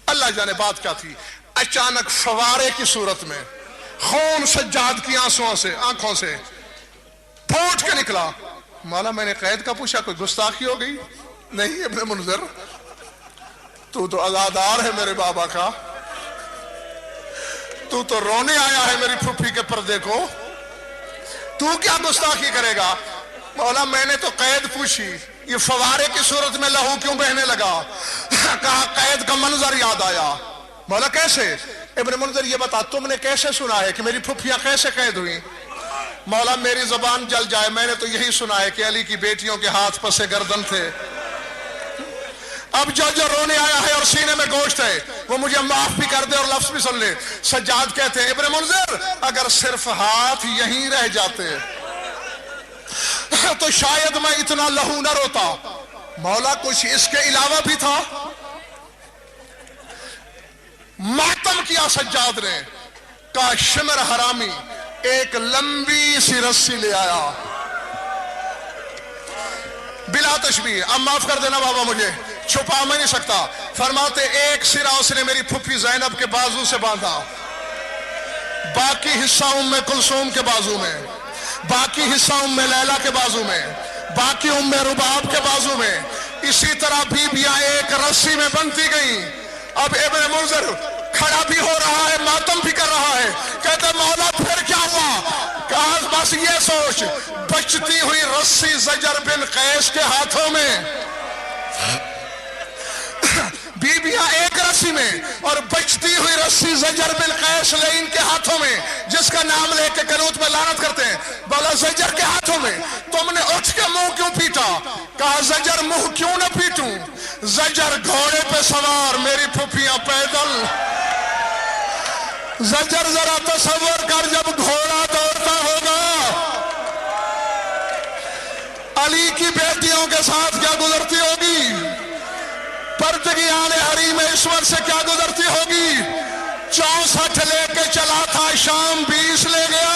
اللہ جانے بات کیا تھی، اچانک فوارے کی صورت میں خون سجاد کی آنکھوں سے پھوٹ کے نکلا۔ مولا میں نے قید کا پوچھا، کوئی گستاخی ہو گئی؟ نہیں ابن منذر، تو عزادار ہے میرے بابا کا، تو رونے آیا ہے میری پھوپھی کے پردے کو، تو کیا گستاخی کرے گا؟ مولا میں نے تو قید پوچھی، یہ فوارے کی صورت میں لہو کیوں بہنے لگا؟ کہا قید کا منظر یاد آیا۔ مولا کیسے؟ ابن منذر یہ بتا تم نے کیسے سنا ہے کہ میری پھوپھیاں کیسے قید ہوئی؟ مولا میری زبان جل جائے، میں نے تو یہی سنا ہے کہ علی کی بیٹیوں کے ہاتھ پسے گردن تھے۔ اب جو رونے آیا ہے اور سینے میں گوشت ہے وہ مجھے معاف بھی کر دے اور لفظ بھی سن لے۔ سجاد کہتے ہیں ابن منذر اگر صرف ہاتھ یہیں رہ جاتے تو شاید میں اتنا لہو نہ روتا۔ مولا کچھ اس کے علاوہ بھی تھا؟ ماتم کیا سجاد نے، کہا شمر حرامی ایک لمبی سی رسی لے آیا، بلا تشبیہ، اب معاف کر دینا بابا مجھے، چھپا میں نہیں سکتا۔ فرماتے ایک سرا اس نے میری پھوپھی زینب کے بازو سے باندھا، باقی حصہ ام کلثوم کے بازو میں، باقی حصہ ام لیلہ کے بازو میں، باقی ام رباب کے بازو میں، اسی طرح بیبیاں ایک رسی میں بنتی گئیں۔ اب ابن منذر کھڑا بھی ہو رہا ہے، ماتم بھی کر رہا ہے، کہتے مولا پھر کیا ہوا؟ کہا بس یہ سوچ، بچتی ہوئی رسی زجر بن قیس کے ہاتھوں میں، بیویاں ایک رسی میں اور بچتی ہوئی رسی زجر بن قیس لعین کے ہاتھوں میں، جس کا نام لے کے کنوت میں لعنت کرتے ہیں، بولا زجر کے ہاتھوں میں، تم نے اٹھ کے منہ کیوں پیٹا؟ کہا زجر منہ کیوں نہ پیٹوں، زجر گھوڑے پہ سوار، میری پھوپھیاں پیدل۔ زجر ذرا تصور کر جب گھوڑا دوڑتا ہوگا علی کی بیٹیوں کے ساتھ کیا گزرتی ہوگی، پرتگیان حریم عصمت سے کیا گزرتی ہوگی۔ 64 لے کے چلا تھا شام، 20 لے گیا،